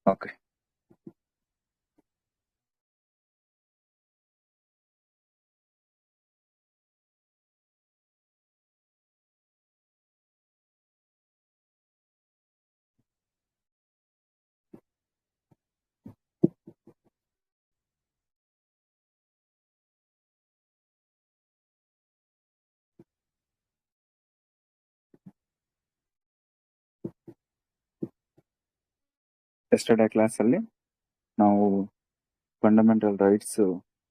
Okay. Yesterday ಕ್ಲಾಸಲ್ಲಿ ನಾವು fundamental rights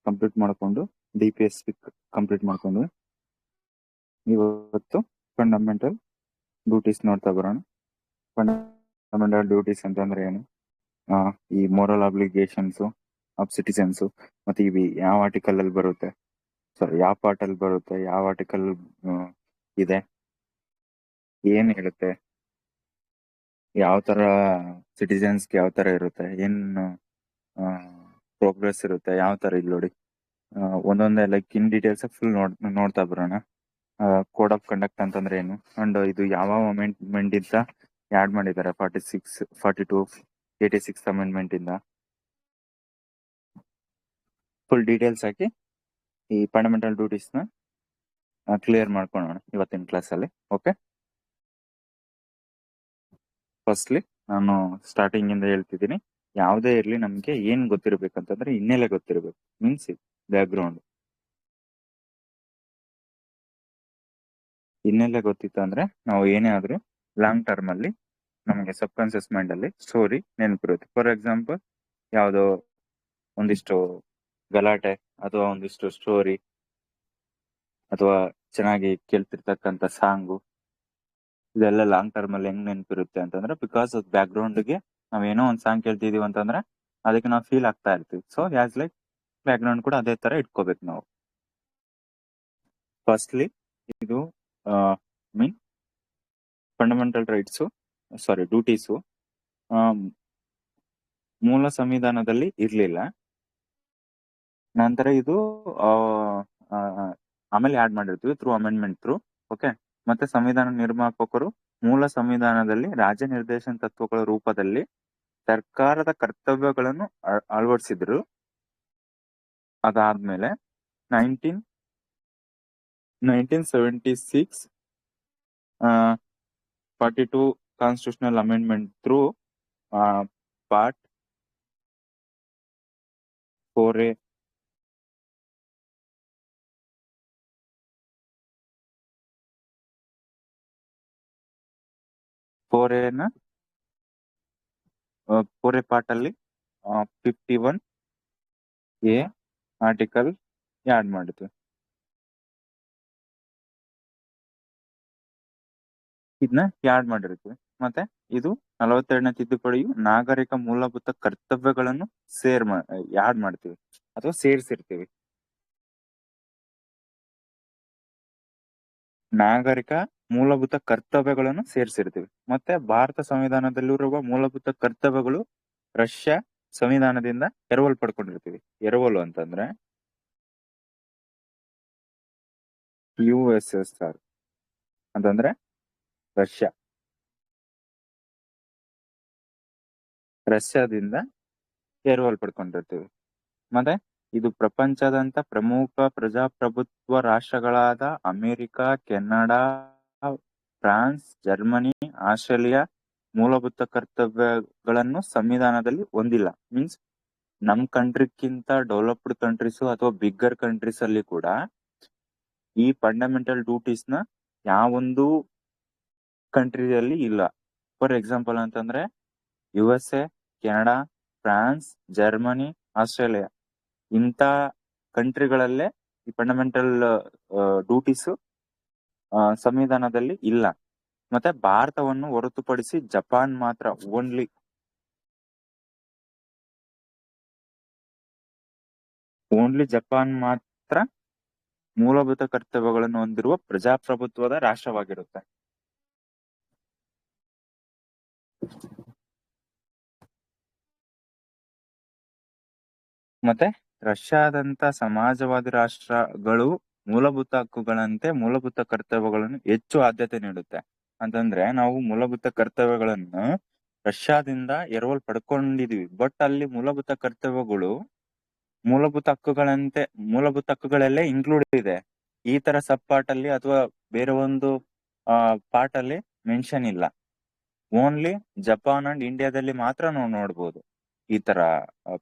complete ಮಾಡಿಕೊಂಡು DPS ಕಂಪ್ಲೀಟ್ ಮಾಡಿಕೊಂಡು ಇವತ್ತು ಫಂಡಮೆಂಟಲ್ ಡ್ಯೂಟೀಸ್ ನೋಡ್ತಾ ಬರೋಣ. ಫಂಡಮೆಂಟಲ್ ಡ್ಯೂಟೀಸ್ ಅಂತಂದ್ರೆ ಏನು, ಈ ಮೋರಲ್ ಅಬ್ಲಿಗೇಷನ್ಸ್ ಆಫ್ ಸಿಟಿಸನ್ಸ್, ಮತ್ತೆ ಇವಿ ಯಾವ ಆರ್ಟಿಕಲ್ ಅಲ್ಲಿ ಬರುತ್ತೆ, ಸಾರಿ ಯಾವ ಪಾರ್ಟ್ ಅಲ್ಲಿ ಬರುತ್ತೆ, ಯಾವ ಆರ್ಟಿಕಲ್ ಇದೆ, ಏನ್ ಹೇಳುತ್ತೆ, ಯಾವ ತರ ಸಿಟಿಸನ್ಸ್ಗೆ ಯಾವ ತರ ಇರುತ್ತೆ, ಏನ್ ಪ್ರೋಗ್ರೆಸ್ ಇರುತ್ತೆ, ಯಾವ ತರ ಇಲ್ಲಿ ನೋಡಿ ಒಂದೊಂದೇ ಲೈಕ್ ಇನ್ ಡೀಟೇಲ್ಸ್ ಫುಲ್ ನೋಡ್ತಾ ಬರೋಣ. ಕೋಡ್ ಆಫ್ ಕಂಡಕ್ಟ್ ಅಂತಂದ್ರೆ ಏನು, ಅಂಡ್ ಇದು ಯಾವ ಅಮೆಂಡ್ಮೆಂಟ್ ಇಂದ ಆಡ್ ಮಾಡಿದ್ದಾರೆ, 46, 42, 86 ಅಮೆಂಡ್ಮೆಂಟ್ ಇಂದ ಫುಲ್ ಡೀಟೇಲ್ಸ್ ಹಾಕಿ ಈ ಫಂಡಮೆಂಟಲ್ ಡ್ಯೂಟೀಸ್ ನ ಕ್ಲಿಯರ್ ಮಾಡ್ಕೊಳ್ಳೋಣ ಇವತ್ತಿನ ಕ್ಲಾಸ್ ಅಲ್ಲಿ. ಓಕೆ, ಫಸ್ಟ್ಲಿ ನಾನು ಸ್ಟಾರ್ಟಿಂಗ್ ಇಂದ ಹೇಳ್ತಿದ್ದೀನಿ, ಯಾವುದೇ ಇರ್ಲಿ ನಮ್ಗೆ ಏನ್ ಗೊತ್ತಿರ್ಬೇಕಂತಂದ್ರೆ ಹಿನ್ನೆಲೆ ಗೊತ್ತಿರ್ಬೇಕು, ಮೀನ್ಸ್ ಬ್ಯಾಕ್ ಗ್ರೌಂಡ್. ಹಿನ್ನೆಲೆ ಗೊತ್ತಿತ್ತು ಅಂದ್ರೆ ನಾವು ಏನೇ ಆದ್ರೂ ಲಾಂಗ್ ಟರ್ಮ್ ಅಲ್ಲಿ ನಮಗೆ ಸಬ್ ಕಾನ್ಸಿಯಸ್ ಮೈಂಡ್ ಅಲ್ಲಿ ಸ್ಟೋರಿ ನೆನಪಿರುತ್ತೆ. ಫಾರ್ ಎಕ್ಸಾಂಪಲ್, ಯಾವುದೋ ಒಂದಿಷ್ಟು ಗಲಾಟೆ ಅಥವಾ ಒಂದಿಷ್ಟು ಸ್ಟೋರಿ ಅಥವಾ ಚೆನ್ನಾಗಿ ಕೇಳ್ತಿರ್ತಕ್ಕಂಥ ಸಾಂಗು, ಇದೆಲ್ಲ ಲಾಂಗ್ ಟರ್ಮ್ ಅಲ್ಲಿ ಹೆಂಗ್ ನೆನಪಿರುತ್ತೆ ಅಂತಂದ್ರೆ ಬಿಕಾಸ್ ಬ್ಯಾಕ್ ಗ್ರೌಂಡ್ಗೆ ನಾವೇನೋ ಒಂದ್ ಸಾಂಗ್ ಕೇಳ್ತಿದೀವಿ ಅಂತಂದ್ರೆ ಅದಕ್ಕೆ ನಾವು ಫೀಲ್ ಆಗ್ತಾ ಇರ್ತೀವಿ. So as like back ground ಕೂಡ ಅದೇ ತರ ಇಟ್ಕೋಬೇಕು ನಾವು. ಫಸ್ಟ್ಲಿ ಇದು ಮೀನ್ ಫಂಡಮೆಂಟಲ್ ರೈಟ್ಸು, ಸಾರಿ ಡ್ಯೂಟೀಸು ಮೂಲ ಸಂವಿಧಾನದಲ್ಲಿ ಇರ್ಲಿಲ್ಲ. ನಂತರ ಇದು ಆಮೇಲೆ ಆಡ್ ಮಾಡಿರ್ತೀವಿ ಥ್ರೂ ಅಮೆಂಡ್ಮೆಂಟ್ ಥ್ರೂ. ಓಕೆ, ಮತ್ತೆ ಸಂವಿಧಾನ ನಿರ್ಮಾಪಕರು ಮೂಲ ಸಂವಿಧಾನದಲ್ಲಿ ರಾಜ್ಯ ನಿರ್ದೇಶನ ತತ್ವಗಳ ರೂಪದಲ್ಲಿ ಸರ್ಕಾರದ ಕರ್ತವ್ಯಗಳನ್ನು ಅಳವಡಿಸಿದ್ರು. ಅದಾದ್ಮೇಲೆ 1976 42 constitutional amendment through part 4A ನ 4A ಪಾರ್ಟ್ ಅಲ್ಲಿ 51A ಆರ್ಟಿಕಲ್ ಆಡ್ ಮಾಡಿದ್ವಿ. ಇದನ್ನ ಯಾಡ್ ಮಾಡಿರ್ತೀವಿ. ಮತ್ತೆ ಇದು 42ನೇ ತಿದ್ದುಪಡಿಯು ನಾಗರಿಕ ಮೂಲಭೂತ ಕರ್ತವ್ಯಗಳನ್ನು ಯಾಡ್ ಮಾಡ್ತೀವಿ ಅಥವಾ ಸೇರಿಸಿರ್ತೀವಿ. ನಾಗರಿಕ ಮೂಲಭೂತ ಕರ್ತವ್ಯಗಳನ್ನು ಸೇರಿಸಿರ್ತೀವಿ. ಮತ್ತೆ ಭಾರತ ಸಂವಿಧಾನದಲ್ಲಿರುವ ಮೂಲಭೂತ ಕರ್ತವ್ಯಗಳು ರಷ್ಯಾ ಸಂವಿಧಾನದಿಂದ ಎರವಲು ಪಡ್ಕೊಂಡಿರ್ತೀವಿ. ಎರವಲು ಅಂತಂದ್ರೆ USSR ಅಂತಂದ್ರೆ ರಷ್ಯಾದಿಂದ ಎರವಲು ಪಡ್ಕೊಂಡಿರ್ತೀವಿ. ಮತ್ತೆ ಇದು ಪ್ರಪಂಚದಂತ ಪ್ರಮುಖ ಪ್ರಜಾಪ್ರಭುತ್ವ ರಾಷ್ಟ್ರಗಳಾದ America, Canada, France, Germany, Australia ಮೂಲಭೂತ ಕರ್ತವ್ಯಗಳನ್ನು ಸಂವಿಧಾನದಲ್ಲಿ ಹೊಂದಿಲ್ಲ. ಮೀನ್ಸ್ ನಮ್ ಕಂಟ್ರಿಗಿಂತ ಡೆವಲಪ್ಡ್ ಕಂಟ್ರೀಸ್ ಅಥವಾ ಬಿಗ್ಗರ್ ಕಂಟ್ರೀಸ್ ಅಲ್ಲಿ ಕೂಡ ಈ ಫಂಡಮೆಂಟಲ್ ಡ್ಯೂಟೀಸ್ ನ ಯಾವೊಂದು ಕಂಟ್ರಿಯಲ್ಲಿ ಇಲ್ಲ. ಫಾರ್ ಎಕ್ಸಾಂಪಲ್ ಅಂತಂದ್ರೆ USA, Canada, France, Germany, Australia ಇಂಥ ಕಂಟ್ರಿಗಳಲ್ಲೇ ಈ ಫಂಡಮೆಂಟಲ್ ಡ್ಯೂಟೀಸ್ ಸಂವಿಧಾನದಲ್ಲಿ ಇಲ್ಲ. ಮತ್ತೆ ಭಾರತವನ್ನು ಹೊರತುಪಡಿಸಿ ಜಪಾನ್ ಮಾತ್ರ ಓನ್ಲಿ ಜಪಾನ್ ಮಾತ್ರ ಮೂಲಭೂತ ಕರ್ತವ್ಯಗಳನ್ನು ಹೊಂದಿರುವ ಪ್ರಜಾಪ್ರಭುತ್ವದ ರಾಷ್ಟ್ರವಾಗಿರುತ್ತೆ. ಮತ್ತೆ ರಷ್ಯಾದಂತ ಸಮಾಜವಾದಿ ರಾಷ್ಟ್ರಗಳು ಮೂಲಭೂತ ಹಕ್ಕುಗಳಂತೆ ಮೂಲಭೂತ ಕರ್ತವ್ಯಗಳನ್ನು ಹೆಚ್ಚು ಆದ್ಯತೆ ನೀಡುತ್ತೆ. ಅಂತಂದ್ರೆ ನಾವು ಮೂಲಭೂತ ಕರ್ತವ್ಯಗಳನ್ನು ರಷ್ಯಾದಿಂದ ಎರವಲು ಪಡ್ಕೊಂಡಿದೀವಿ. ಬಟ್ ಅಲ್ಲಿ ಮೂಲಭೂತ ಕರ್ತವ್ಯಗಳು ಮೂಲಭೂತ ಹಕ್ಕುಗಳಲ್ಲೇ ಇನ್ಕ್ಲೂಡ್ ಇದೆ. ಈ ತರ ಸಬ್ ಪಾರ್ಟ್ ಅಲ್ಲಿ ಅಥವಾ ಬೇರೆ ಒಂದು ಪಾರ್ಟ್ ಅಲ್ಲಿ ಮೆನ್ಷನ್ ಇಲ್ಲ. ಓನ್ಲಿ ಜಪಾನ್ ಅಂಡ್ ಇಂಡಿಯಾದಲ್ಲಿ ಮಾತ್ರ ನಾವು ನೋಡ್ಬೋದು ಈ ತರ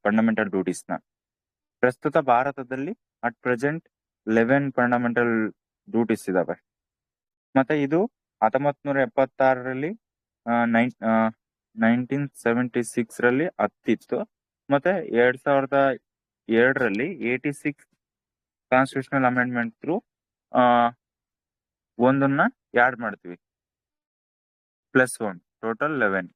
ಫಂಡಮೆಂಟಲ್ ಡ್ಯೂಟೀಸ್ ನ. ಪ್ರಸ್ತುತ ಭಾರತದಲ್ಲಿ ಅಟ್ ಪ್ರೆಸೆಂಟ್ 11 ಫಂಡಮೆಂಟಲ್ ಡ್ಯೂಟೀಸ್ ಇದಾವೆ. ಮತ್ತೆ ಇದು 1976ರಲ್ಲಿ 1976 ರಲ್ಲಿ ಹತ್ತಿತ್ತು. ಮತ್ತೆ 2002ರಲ್ಲಿ 86 ಕಾನ್ಸ್ಟಿಟ್ಯೂಷನಲ್ ಅಮೆಂಡ್ಮೆಂಟ್ ಥ್ರೂ ಒಂದನ್ನ ಆಡ್ ಮಾಡ್ತೀವಿ, +1 ಟೋಟಲ್ 11.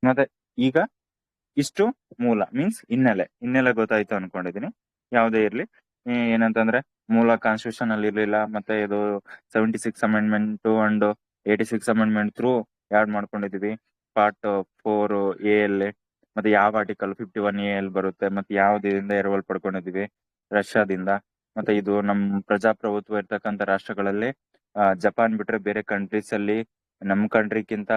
ಮತ್ತೆ ಈಗ ಇಷ್ಟು ಮೂಲ ಮೀನ್ಸ್ ಹಿನ್ನೆಲೆ ಗೊತ್ತಾಯ್ತು ಅನ್ಕೊಂಡಿದೀನಿ. ಯಾವುದೇ ಇರ್ಲಿ, ಏನಂತಂದ್ರೆ ಮೂಲ ಕಾನ್ಸ್ಟಿಟ್ಯೂಷನ್ ಅಲ್ಲಿ ಇರ್ಲಿಲ್ಲ. ಮತ್ತೆ ಇದು 76 amendment and 86 amendment through add ಮಾಡ್ಕೊಂಡಿದೀವಿ. ಪಾರ್ಟ್ 4A ಅಲ್ಲಿ ಮತ್ತೆ ಯಾವ ಆರ್ಟಿಕಲ್ 51A ಅಲ್ಲಿ ಬರುತ್ತೆ, ಮತ್ತೆ ಯಾವ್ದಿಂದ ಎರವಲು ಪಡ್ಕೊಂಡಿದೀವಿ ರಷ್ಯಾದಿಂದ. ಮತ್ತೆ ಇದು ನಮ್ ಪ್ರಜಾಪ್ರಭುತ್ವ ಇರ್ತಕ್ಕಂಥ ರಾಷ್ಟ್ರಗಳಲ್ಲಿ ಜಪಾನ್ ಬಿಟ್ರೆ ಬೇರೆ ಕಂಟ್ರೀಸ್ ಅಲ್ಲಿ ನಮ್ ಕಂಟ್ರಿಗಿಂತ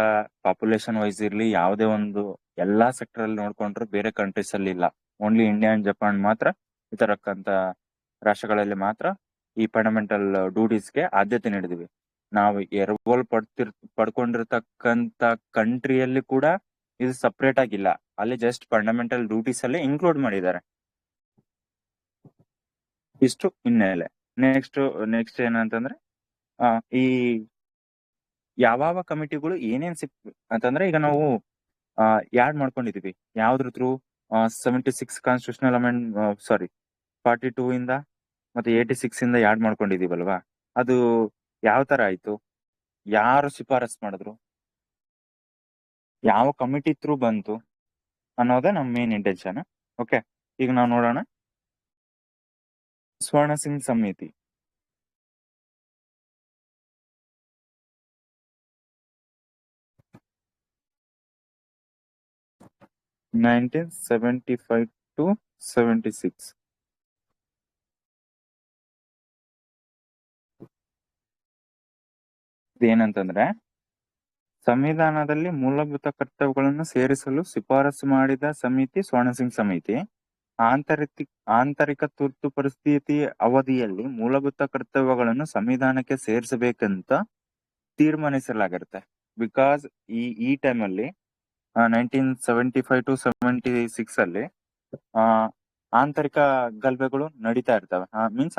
ಪಾಪ್ಯುಲೇಷನ್ ವೈಸ್ ಇರ್ಲಿ ಯಾವುದೇ ಒಂದು ಎಲ್ಲಾ ಸೆಕ್ಟರ್ ಅಲ್ಲಿ ನೋಡ್ಕೊಂಡ್ರು ಬೇರೆ ಕಂಟ್ರೀಸ್ ಅಲ್ಲಿ ಇಲ್ಲ. ಓನ್ಲಿ ಇಂಡಿಯಾ ಅಂಡ್ ಜಪಾನ್ ಮಾತ್ರ ಈ ತರಕ್ಕಂತ ರಾಷ್ಟ್ರಗಳಲ್ಲಿ ಮಾತ್ರ ಈ ಫಂಡಮೆಂಟಲ್ ಡ್ಯೂಟೀಸ್ಗೆ ಆದ್ಯತೆ ನೀಡಿದೀವಿ. ನಾವು ಎರವಲು ಪಡ್ಕೊಂಡಿರ್ತಕ್ಕಂತ ಕಂಟ್ರಿಯಲ್ಲಿ ಕೂಡ ಇದು ಸಪ್ರೇಟ್ ಆಗಿಲ್ಲ, ಅಲ್ಲಿ ಜಸ್ಟ್ ಫಂಡಮೆಂಟಲ್ ಡ್ಯೂಟೀಸ್ ಅಲ್ಲಿ ಇನ್ಕ್ಲೂಡ್ ಮಾಡಿದ್ದಾರೆ. ಇಷ್ಟು ಹಿನ್ನೆಲೆ. ನೆಕ್ಸ್ಟ್ ಏನಂತಂದ್ರೆ ಈ ಯಾವ ಕಮಿಟಿಗಳು ಏನೇನ್ ಅಂತಂದ್ರೆ ಈಗ ನಾವು ಯಾಡ್ ಮಾಡ್ಕೊಂಡಿದೀವಿ ಯಾವ್ದ್ರ ಥ್ರೂ 76 ಕಾನ್ಸ್ಟಿಟ್ಯೂಷನಲ್ ಅಮೆಂಡ್ 42 ಇಂದ ಮತ್ತೆ 86 ಇಂದ ಯಾಡ್ ಮಾಡ್ಕೊಂಡಿದೀವಲ್ವಾ, ಅದು ಯಾವ ತರ ಆಯ್ತು, ಯಾರು ಶಿಫಾರಸ್ ಮಾಡಿದ್ರು, ಯಾವ ಕಮಿಟಿ ಥ್ರೂ ಬಂತು ಅನ್ನೋದೇ ನಮ್ ಮೇನ್ ಇಂಟೆನ್ಷನ್. ಓಕೆ, ಈಗ ನಾವು ನೋಡೋಣ. ಸ್ವರ್ಣ ಸಿಂಗ್ ಸಮಿತಿ. (1975 to 76). ಏನಂತಂದ್ರೆ ಸಂವಿಧಾನದಲ್ಲಿ ಮೂಲಭೂತ ಕರ್ತವ್ಯಗಳನ್ನು ಸೇರಿಸಲು ಶಿಫಾರಸು ಮಾಡಿದ ಸಮಿತಿ ಸ್ವರ್ಣ ಸಿಂಗ್ ಸಮಿತಿ. ಆಂತರಿಕ ತುರ್ತು ಪರಿಸ್ಥಿತಿ ಅವಧಿಯಲ್ಲಿ ಮೂಲಭೂತ ಕರ್ತವ್ಯಗಳನ್ನು ಸಂವಿಧಾನಕ್ಕೆ ಸೇರಿಸಬೇಕಂತ ತೀರ್ಮಾನಿಸಲಾಗಿರುತ್ತೆ. ಬಿಕಾಸ್ ಈ ಟೈಮಲ್ಲಿ 1975 to 76 ಅಲ್ಲಿ ಆಂತರಿಕ ಗಲಭೆಗಳು ನಡೀತಾ ಇರ್ತವೆ. ಮೀನ್ಸ್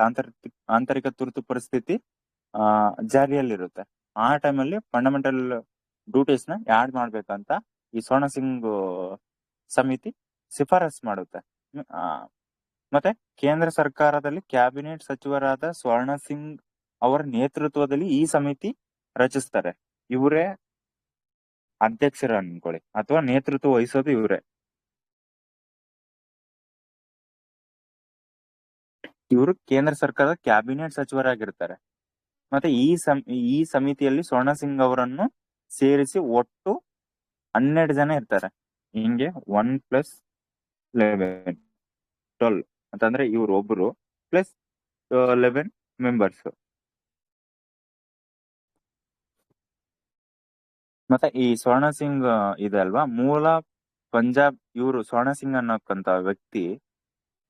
ಆಂತರಿಕ ತುರ್ತು ಪರಿಸ್ಥಿತಿ ಜಾರಿಯಲ್ಲಿರುತ್ತೆ. ಆ ಟೈಮಲ್ಲಿ ಫಂಡಮೆಂಟಲ್ ಡ್ಯೂಟೀಸ್ ನ ಆಡ್ ಮಾಡ್ಬೇಕಂತ ಈ ಸ್ವರ್ಣ ಸಿಂಗ್ ಸಮಿತಿ ಶಿಫಾರಸ್ ಮಾಡುತ್ತೆ. ಮತ್ತೆ ಕೇಂದ್ರ ಸರ್ಕಾರದಲ್ಲಿ ಕ್ಯಾಬಿನೆಟ್ ಸಚಿವರಾದ ಸ್ವರ್ಣ ಸಿಂಗ್ ಅವರ ನೇತೃತ್ವದಲ್ಲಿ ಈ ಸಮಿತಿ ರಚಿಸ್ತಾರೆ. ಇವರೇ ಅಧ್ಯಕ್ಷರ ಅನ್ಕೊಳ್ಳಿ, ಅಥವಾ ನೇತೃತ್ವ ವಹಿಸೋದು ಇವರೇ. ಇವರು ಕೇಂದ್ರ ಸರ್ಕಾರದ ಕ್ಯಾಬಿನೆಟ್ ಸಚಿವರಾಗಿರ್ತಾರೆ. ಮತ್ತೆ ಈ ಸಮಿತಿಯಲ್ಲಿ ಸ್ವರ್ಣ ಸಿಂಗ್ ಅವರನ್ನು ಸೇರಿಸಿ ಒಟ್ಟು 12 ಜನ ಇರ್ತಾರೆ. ಹಿಂಗೆ 1+11 12 ಅಂತಂದ್ರೆ ಇವ್ರು ಒಬ್ರು ಪ್ಲಸ್ 11 ಮೆಂಬರ್ಸ್. ಮತ್ತೆ ಈ ಸ್ವರ್ಣ ಸಿಂಗ್ ಇದೆ ಅಲ್ವಾ, ಮೂಲ ಪಂಜಾಬ್. ಇವರು ಸ್ವರ್ಣ ಸಿಂಗ್ ಅನ್ನೋಕ್ಕಂತ ವ್ಯಕ್ತಿ,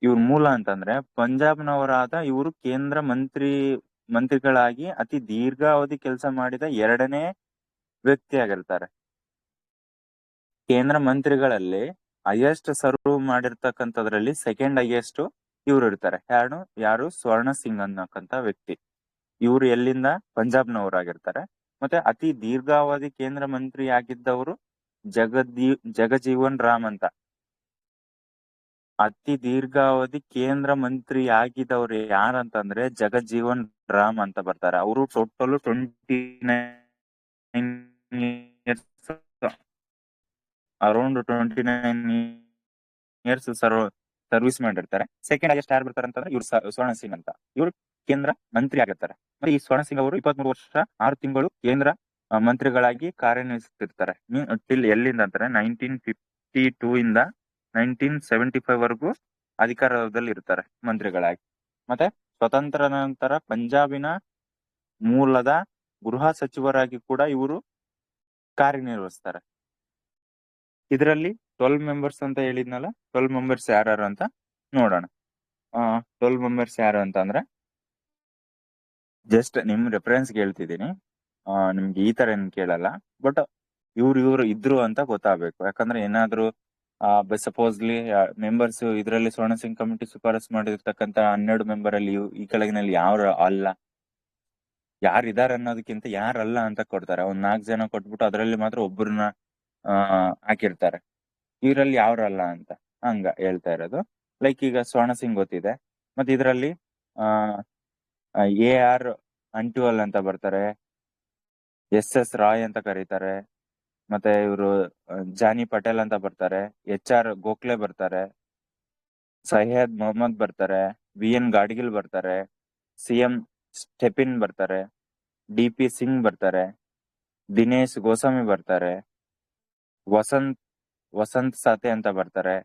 ಇವ್ರ ಮೂಲ ಅಂತಂದ್ರೆ ಪಂಜಾಬ್ನವರಾದ ಇವರು ಕೇಂದ್ರ ಮಂತ್ರಿಗಳಾಗಿ ಅತಿ ದೀರ್ಘಾವಧಿ ಕೆಲಸ ಮಾಡಿದ 2ನೇ ವ್ಯಕ್ತಿ ಆಗಿರ್ತಾರೆ. ಕೇಂದ್ರ ಮಂತ್ರಿಗಳಲ್ಲಿ ಹೈಯೆಸ್ಟ್ ಸರ್ವ್ ಮಾಡಿರ್ತಕ್ಕಂಥದ್ರಲ್ಲಿ ಸೆಕೆಂಡ್ ಹೈಯೆಸ್ಟ್ ಇವ್ರು ಇರ್ತಾರೆ. ಯಾರು ಸ್ವರ್ಣ ಸಿಂಗ್ ಅನ್ನಕ್ಕಂತ ವ್ಯಕ್ತಿ. ಇವ್ರು ಎಲ್ಲಿಂದ ಪಂಜಾಬ್ನವರಾಗಿರ್ತಾರೆ. ಮತ್ತೆ ಅತಿ ದೀರ್ಘಾವಧಿ ಕೇಂದ್ರ ಮಂತ್ರಿ ಆಗಿದ್ದವರು ಜಗಜೀವನ್ ರಾಮ್ ಅಂತ. ಅತಿ ದೀರ್ಘಾವಧಿ ಕೇಂದ್ರ ಮಂತ್ರಿ ಆಗಿದವ್ರು ಯಾರಂತಂದ್ರೆ ಜಗಜೀವನ್ ರಾಮ್ ಅಂತ ಬರ್ತಾರೆ. ಅವರು total 29 years, around 29 years service ಮಾಡಿರ್ತಾರೆ. ಸೆಕೆಂಡ್ ಹೈಯೆಸ್ಟ್ ಯಾರು ಬರ್ತಾರೆ ಅಂತಂದ್ರೆ ಇವ್ರು ಸ್ವರ್ಣ ಸಿಂಗ್ ಅಂತ. ಇವರು ಕೇಂದ್ರ ಮಂತ್ರಿ ಆಗಿರ್ತಾರೆ. ಮತ್ತೆ ಈ ಸ್ವರ್ಣ ಸಿಂಗ್ ಅವರು 23 ವರ್ಷ 6 ತಿಂಗಳು ಕೇಂದ್ರ ಮಂತ್ರಿಗಳಾಗಿ ಕಾರ್ಯನಿರ್ವಹಿಸುತ್ತಿರ್ತಾರೆ. ಟಿಲ್ ಎಲ್ಲಿಂದ ಅಂತಾರೆ 1952 ಇಂದ 1975 ವರೆಗೂ ಅಧಿಕಾರದಲ್ಲಿ ಇರ್ತಾರೆ ಮಂತ್ರಿಗಳಾಗಿ. ಮತ್ತೆ ಸ್ವತಂತ್ರ ನಂತರ ಪಂಜಾಬಿನ ಮೂಲದ ಗೃಹ ಸಚಿವರಾಗಿ ಕೂಡ ಇವರು ಕಾರ್ಯನಿರ್ವಹಿಸ್ತಾರೆ. ಇದರಲ್ಲಿ 12 ಮೆಂಬರ್ಸ್ ಅಂತ ಹೇಳಿದ್ನಲ್ಲ, 12 ಮೆಂಬರ್ಸ್ ಯಾರು ಅಂತ ನೋಡೋಣ. 12 ಮೆಂಬರ್ಸ್ ಯಾರು ಅಂತಂದ್ರೆ, ಜಸ್ಟ್ ನಿಮ್ ರೆಫರೆನ್ಸ್ ಹೇಳ್ತಿದ್ದೀನಿ. ನಿಮ್ಗೆ ಈ ತರ ಏನ್ ಕೇಳಲ್ಲ, ಬಟ್ ಇವ್ರು ಇದ್ರು ಅಂತ ಗೊತ್ತಾಗ್ಬೇಕು. ಯಾಕಂದ್ರೆ ಏನಾದ್ರು ಸಪೋಸ್ಲಿ ಮೆಂಬರ್ಸ್ ಇದರಲ್ಲಿ ಸ್ವರ್ಣ ಸಿಂಗ್ ಕಮಿಟಿ ಶಿಫಾರಸ್ ಮಾಡಿರ್ತಕ್ಕಂತ 12 ಮೆಂಬರ್ ಅಲ್ಲಿ ಈ ಕೆಳಗಿನಲ್ಲಿ ಯಾರು ಅಲ್ಲ, ಯಾರಿದ್ದಾರೆ ಅನ್ನೋದಕ್ಕಿಂತ ಯಾರಲ್ಲ ಅಂತ ಕೊಡ್ತಾರೆ. ಒಂದ್ 4 ಜನ ಕೊಟ್ಬಿಟ್ಟು ಅದರಲ್ಲಿ ಮಾತ್ರ ಒಬ್ಬರನ್ನ ಹಾಕಿರ್ತಾರೆ, ಇವರಲ್ಲಿ ಯಾವ್ರಲ್ಲ ಅಂತ ಹಂಗ ಹೇಳ್ತಾ ಇರೋದು. ಲೈಕ್ ಈಗ ಸ್ವರ್ಣ ಸಿಂಗ್ ಗೊತ್ತಿದೆ, ಮತ್ತೆ ಇದರಲ್ಲಿ AR ಅಂಟುವಲ್ ಅಂತ ಬರ್ತಾರೆ, SS ರಾಯ್ ಅಂತ ಕರೀತಾರೆ, ಮತ್ತೆ ಇವರು ಜಾನಿ ಪಟೇಲ್ ಅಂತ ಬರ್ತಾರೆ, HR ಗೋಖಲೆ ಬರ್ತಾರೆ, ಸಹ್ಯದ್ ಮೊಹಮ್ಮದ್ ಬರ್ತಾರೆ, VN ಗಾಡ್ಗಿಲ್ ಬರ್ತಾರೆ, CM ಸ್ಟೆಪಿನ್ ಬರ್ತಾರೆ, DP ಸಿಂಗ್ ಬರ್ತಾರೆ, ದಿನೇಶ್ ಗೋಸ್ವಾಮಿ ಬರ್ತಾರೆ, ವಸಂತ್ ಸಾತೆ ಅಂತ ಬರ್ತಾರೆ,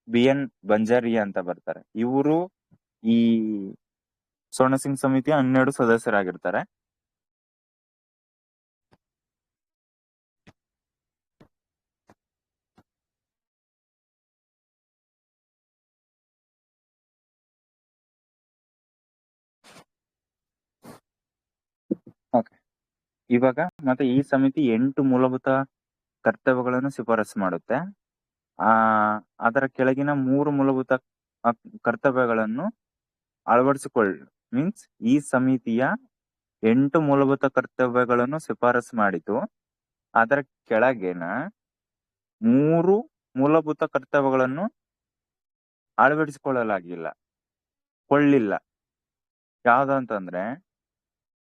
BN ಬಂಜಾರಿಯಾ ಅಂತ ಬರ್ತಾರೆ. ಇವರು ಈ ಸ್ವರ್ಣ ಸಿಂಗ್ ಸಮಿತಿಯ 12 ಸದಸ್ಯರಾಗಿರ್ತಾರೆ. ಓಕೆ, ಇವಾಗ ಮತ್ತೆ ಈ ಸಮಿತಿ 8 ಮೂಲಭೂತ ಕರ್ತವ್ಯಗಳನ್ನು ಶಿಫಾರಸು ಮಾಡುತ್ತೆ. ಅದರ ಕೆಳಗಿನ 3 ಮೂಲಭೂತ ಕರ್ತವ್ಯಗಳನ್ನು ಅಳವಡಿಸಿಕೊಳ್ಳಿ. ಮೀನ್ಸ್ ಈ ಸಮಿತಿಯ 8 ಮೂಲಭೂತ ಕರ್ತವ್ಯಗಳನ್ನು ಶಿಫಾರಸು ಮಾಡಿತು, ಅದರ ಕೆಳಗಿನ 3 ಮೂಲಭೂತ ಕರ್ತವ್ಯಗಳನ್ನು ಅಳವಡಿಸಿಕೊಳ್ಳಲಾಗಿಲ್ಲ, ಕೊಳ್ಳಿಲ್ಲ. ಯಾವ್ದಂತಂದ್ರೆ,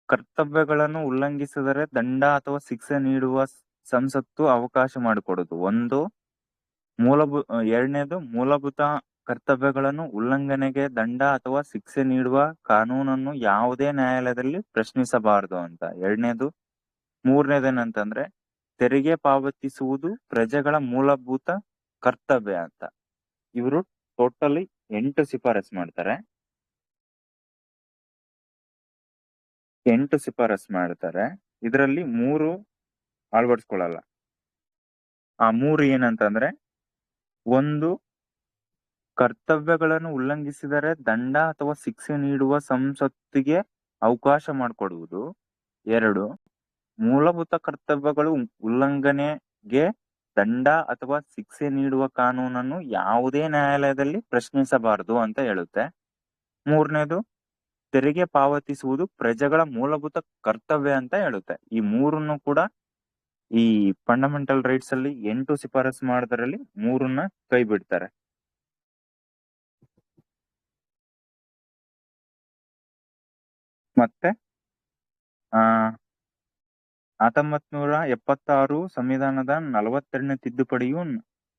ಕರ್ತವ್ಯಗಳನ್ನು ಉಲ್ಲಂಘಿಸಿದರೆ ದಂಡ ಅಥವಾ ಶಿಕ್ಷೆ ನೀಡುವ ಸಂಸತ್ತು ಅವಕಾಶ ಮಾಡಿಕೊಡುದು ಒಂದು. ಎರಡನೇದು, ಮೂಲಭೂತ ಕರ್ತವ್ಯಗಳನ್ನು ಉಲ್ಲಂಘನೆಗೆ ದಂಡ ಅಥವಾ ಶಿಕ್ಷೆ ನೀಡುವ ಕಾನೂನನ್ನು ಯಾವುದೇ ನ್ಯಾಯಾಲಯದಲ್ಲಿ ಪ್ರಶ್ನಿಸಬಾರದು ಅಂತ ಎರಡನೇದು. ಮೂರನೇದೇನಂತಂದ್ರೆ, ತೆರಿಗೆ ಪಾವತಿಸುವುದು ಪ್ರಜೆಗಳ ಮೂಲಭೂತ ಕರ್ತವ್ಯ ಅಂತ. ಇವರು ಟೋಟಲಿ 8 ಶಿಫಾರಸ್ ಮಾಡ್ತಾರೆ. 8 ಶಿಫಾರಸ್ ಮಾಡ್ತಾರೆ, ಇದರಲ್ಲಿ 3 ಅಳವಡಿಸ್ಕೊಳ್ಳಲ್ಲ. ಆ 3 ಏನಂತಂದ್ರೆ, ಒಂದು, ಕರ್ತವ್ಯಗಳನ್ನು ಉಲ್ಲಂಘಿಸಿದರೆ ದಂಡ ಅಥವಾ ಶಿಕ್ಷೆ ನೀಡುವ ಸಂಸತ್ತಿಗೆ ಅವಕಾಶ ಮಾಡಿಕೊಡುವುದು. 2, ಮೂಲಭೂತ ಕರ್ತವ್ಯಗಳು ಉಲ್ಲಂಘನೆಗೆ ದಂಡ ಅಥವಾ ಶಿಕ್ಷೆ ನೀಡುವ ಕಾನೂನನ್ನು ಯಾವುದೇ ನ್ಯಾಯಾಲಯದಲ್ಲಿ ಪ್ರಶ್ನಿಸಬಾರದು ಅಂತ ಹೇಳುತ್ತೆ. 3ನೇದು, ತೆರಿಗೆ ಪಾವತಿಸುವುದು ಪ್ರಜೆಗಳ ಮೂಲಭೂತ ಕರ್ತವ್ಯ ಅಂತ ಹೇಳುತ್ತೆ. ಈ 3ನ್ನು ಕೂಡ ಈ ಫಂಡಮೆಂಟಲ್ ರೈಟ್ಸ್ ಅಲ್ಲಿ 8 ಶಿಫಾರಸು ಮಾಡೋದ್ರಲ್ಲಿ 3ನ್ನ ಕೈ ಬಿಡ್ತಾರೆ. ಮತ್ತೆ 1976 ಸಂವಿಧಾನದ 42ನೇ ತಿದ್ದುಪಡಿಯು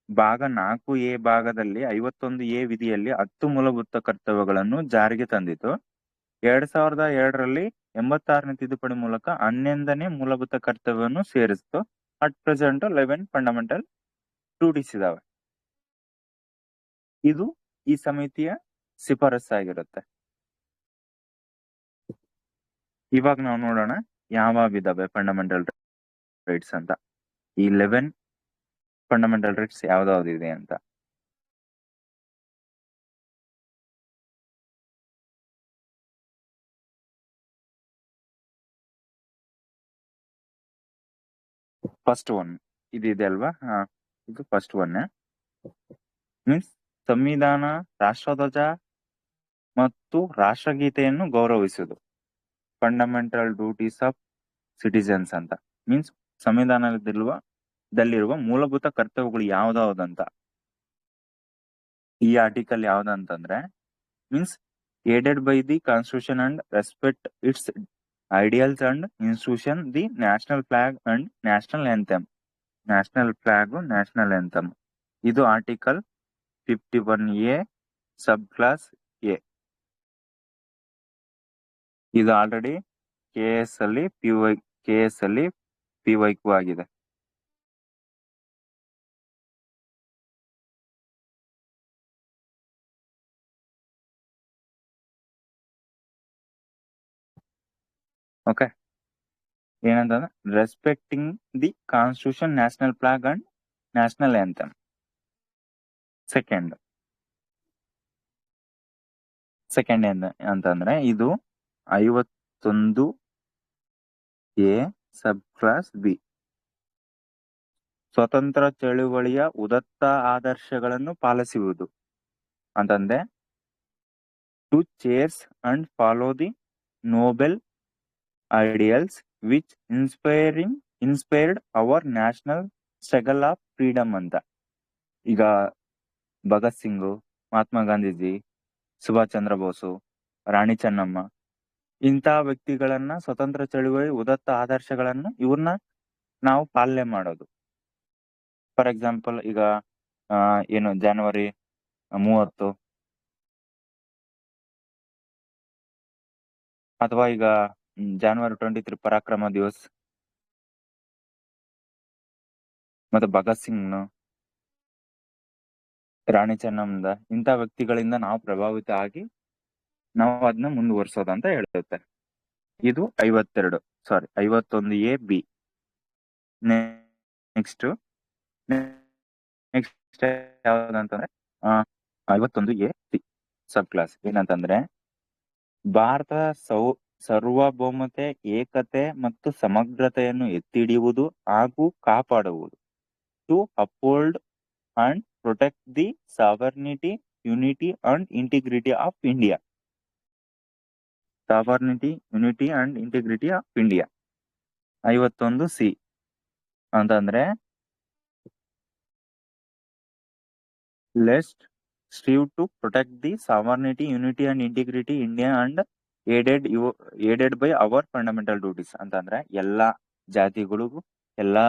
ಭಾಗ 4A ಭಾಗದಲ್ಲಿ 51A ವಿಧಿಯಲ್ಲಿ 10 ಮೂಲಭೂತ ಕರ್ತವ್ಯಗಳನ್ನು ಜಾರಿಗೆ ತಂದಿತು. 2002ರಲ್ಲಿ 86ನೇ ತಿದ್ದುಪಡಿ ಮೂಲಕ 11ನೇ ಮೂಲಭೂತ ಕರ್ತವ್ಯವನ್ನು ಸೇರಿಸಿತು. ಅಟ್ ಪ್ರೆಸೆಂಟ್ 11 ಫಂಡಮೆಂಟಲ್ ಡ್ಯೂಟೀಸ್ ಇದಾವೆ. ಇದು ಈ ಸಮಿತಿಯ ಶಿಫಾರಸ್ಸಾಗಿರುತ್ತೆ. ಇವಾಗ ನಾವು ನೋಡೋಣ ಯಾವ ಇದಾವೆ ಫಂಡಮೆಂಟಲ್ ರೈಟ್ಸ್ ಅಂತ. ಈ 11 ಫಂಡಮೆಂಟಲ್ ರೈಟ್ಸ್ ಯಾವ್ದಾವ್ದಿದೆ ಅಂತ. ಫಸ್ಟ್ ಒನ್ ಇದಿದೆ ಅಲ್ವಾ, ಇದು ಫಸ್ಟ್ ಒನ್. ಮೀನ್ಸ್ ಸಂವಿಧಾನ, ರಾಷ್ಟ್ರಧ್ವಜ ಮತ್ತು ರಾಷ್ಟ್ರಗೀತೆಯನ್ನು ಗೌರವಿಸುವುದು. ಫಂಡಮೆಂಟಲ್ ಡ್ಯೂಟೀಸ್ ಆಫ್ ಸಿಟಿಸನ್ಸ್ ಅಂತ. ಮೀನ್ಸ್ ಸಂವಿಧಾನದಲ್ಲಿರುವ ಮೂಲಭೂತ ಕರ್ತವ್ಯಗಳು ಯಾವ್ದಾವ್ದಂತ. ಈ ಆರ್ಟಿಕಲ್ ಯಾವ್ದಂತಂದ್ರೆ, means abide by the constitution and respect its ideals and institution, the national flag and national anthem. National flag, national anthem. ಇದು article 51A sub clause A. ಇದು already KS ಅಲ್ಲಿ PYQ ಆಗಿದೆ. ಓಕೆ, ಏನಂತಂದ್ರೆ respecting the constitution, national flag and national anthem. Second ಅಂತಂದ್ರೆ ಇದು 51A sub class B, ಸ್ವತಂತ್ರ ಚಳುವಳಿಯ ಉದಾತ್ತ ಆದರ್ಶಗಳನ್ನು ಪಾಲಿಸುವುದು ಅಂತಂದ್ರೆ to cherish and follow the noble ideals which inspired our national struggle of freedom ಅಂತ. ಈಗ ಭಗತ್ ಸಿಂಗ್, ಮಹಾತ್ಮ ಗಾಂಧೀಜಿ, ಸುಭಾಷ್ ಚಂದ್ರ ಬೋಸು, ರಾಣಿ ಚೆನ್ನಮ್ಮ, ಇಂಥ ವ್ಯಕ್ತಿಗಳನ್ನ, ಸ್ವತಂತ್ರ ಚಳುವಳಿ ಉದಾತ್ತ ಆದರ್ಶಗಳನ್ನು ಇವ್ರನ್ನ ನಾವು ಪಾಲನೆ ಮಾಡೋದು. ಫಾರ್ ಎಕ್ಸಾಂಪಲ್ ಈಗ ಏನು ಜನವರಿ 30 ಅಥವಾ ಈಗ January 23 ಪರಾಕ್ರಮ ದಿವಸ್, ಮತ್ತೆ ಭಗತ್ ಸಿಂಗ್, ರಾಣಿ ಚೆನ್ನಮ್ಮದ ಇಂಥ ವ್ಯಕ್ತಿಗಳಿಂದ ನಾವು ಪ್ರಭಾವಿತ ಆಗಿ ನಾವು ಅದನ್ನ ಮುಂದುವರ್ಸೋದಂತ ಹೇಳುತ್ತೆ. ಇದು 51A ಬಿ. ನೆಕ್ಸ್ಟ್ ಯಾವ್ದಂತಂದ್ರೆ 51A ಸಿ ಸಬ್ ಕ್ಲಾಸ್. ಏನಂತಂದ್ರೆ ಭಾರತ ಸಾರ್ವಭೌಮತೆ, ಏಕತೆ ಮತ್ತು ಸಮಗ್ರತೆಯನ್ನು ಎತ್ತಿ ಹಿಡಿಯುವುದು ಹಾಗೂ ಕಾಪಾಡುವುದು. To uphold and protect the sovereignty, unity and integrity of India. Sovereignty, unity and integrity of India. 51C ಅಂತಂದ್ರೆ let's strive to protect the sovereignty, unity and integrity India and aided by our fundamental duties ಅಂತಂದ್ರೆ ಎಲ್ಲಾ ಜಾತಿಗಳಿಗೂ, ಎಲ್ಲಾ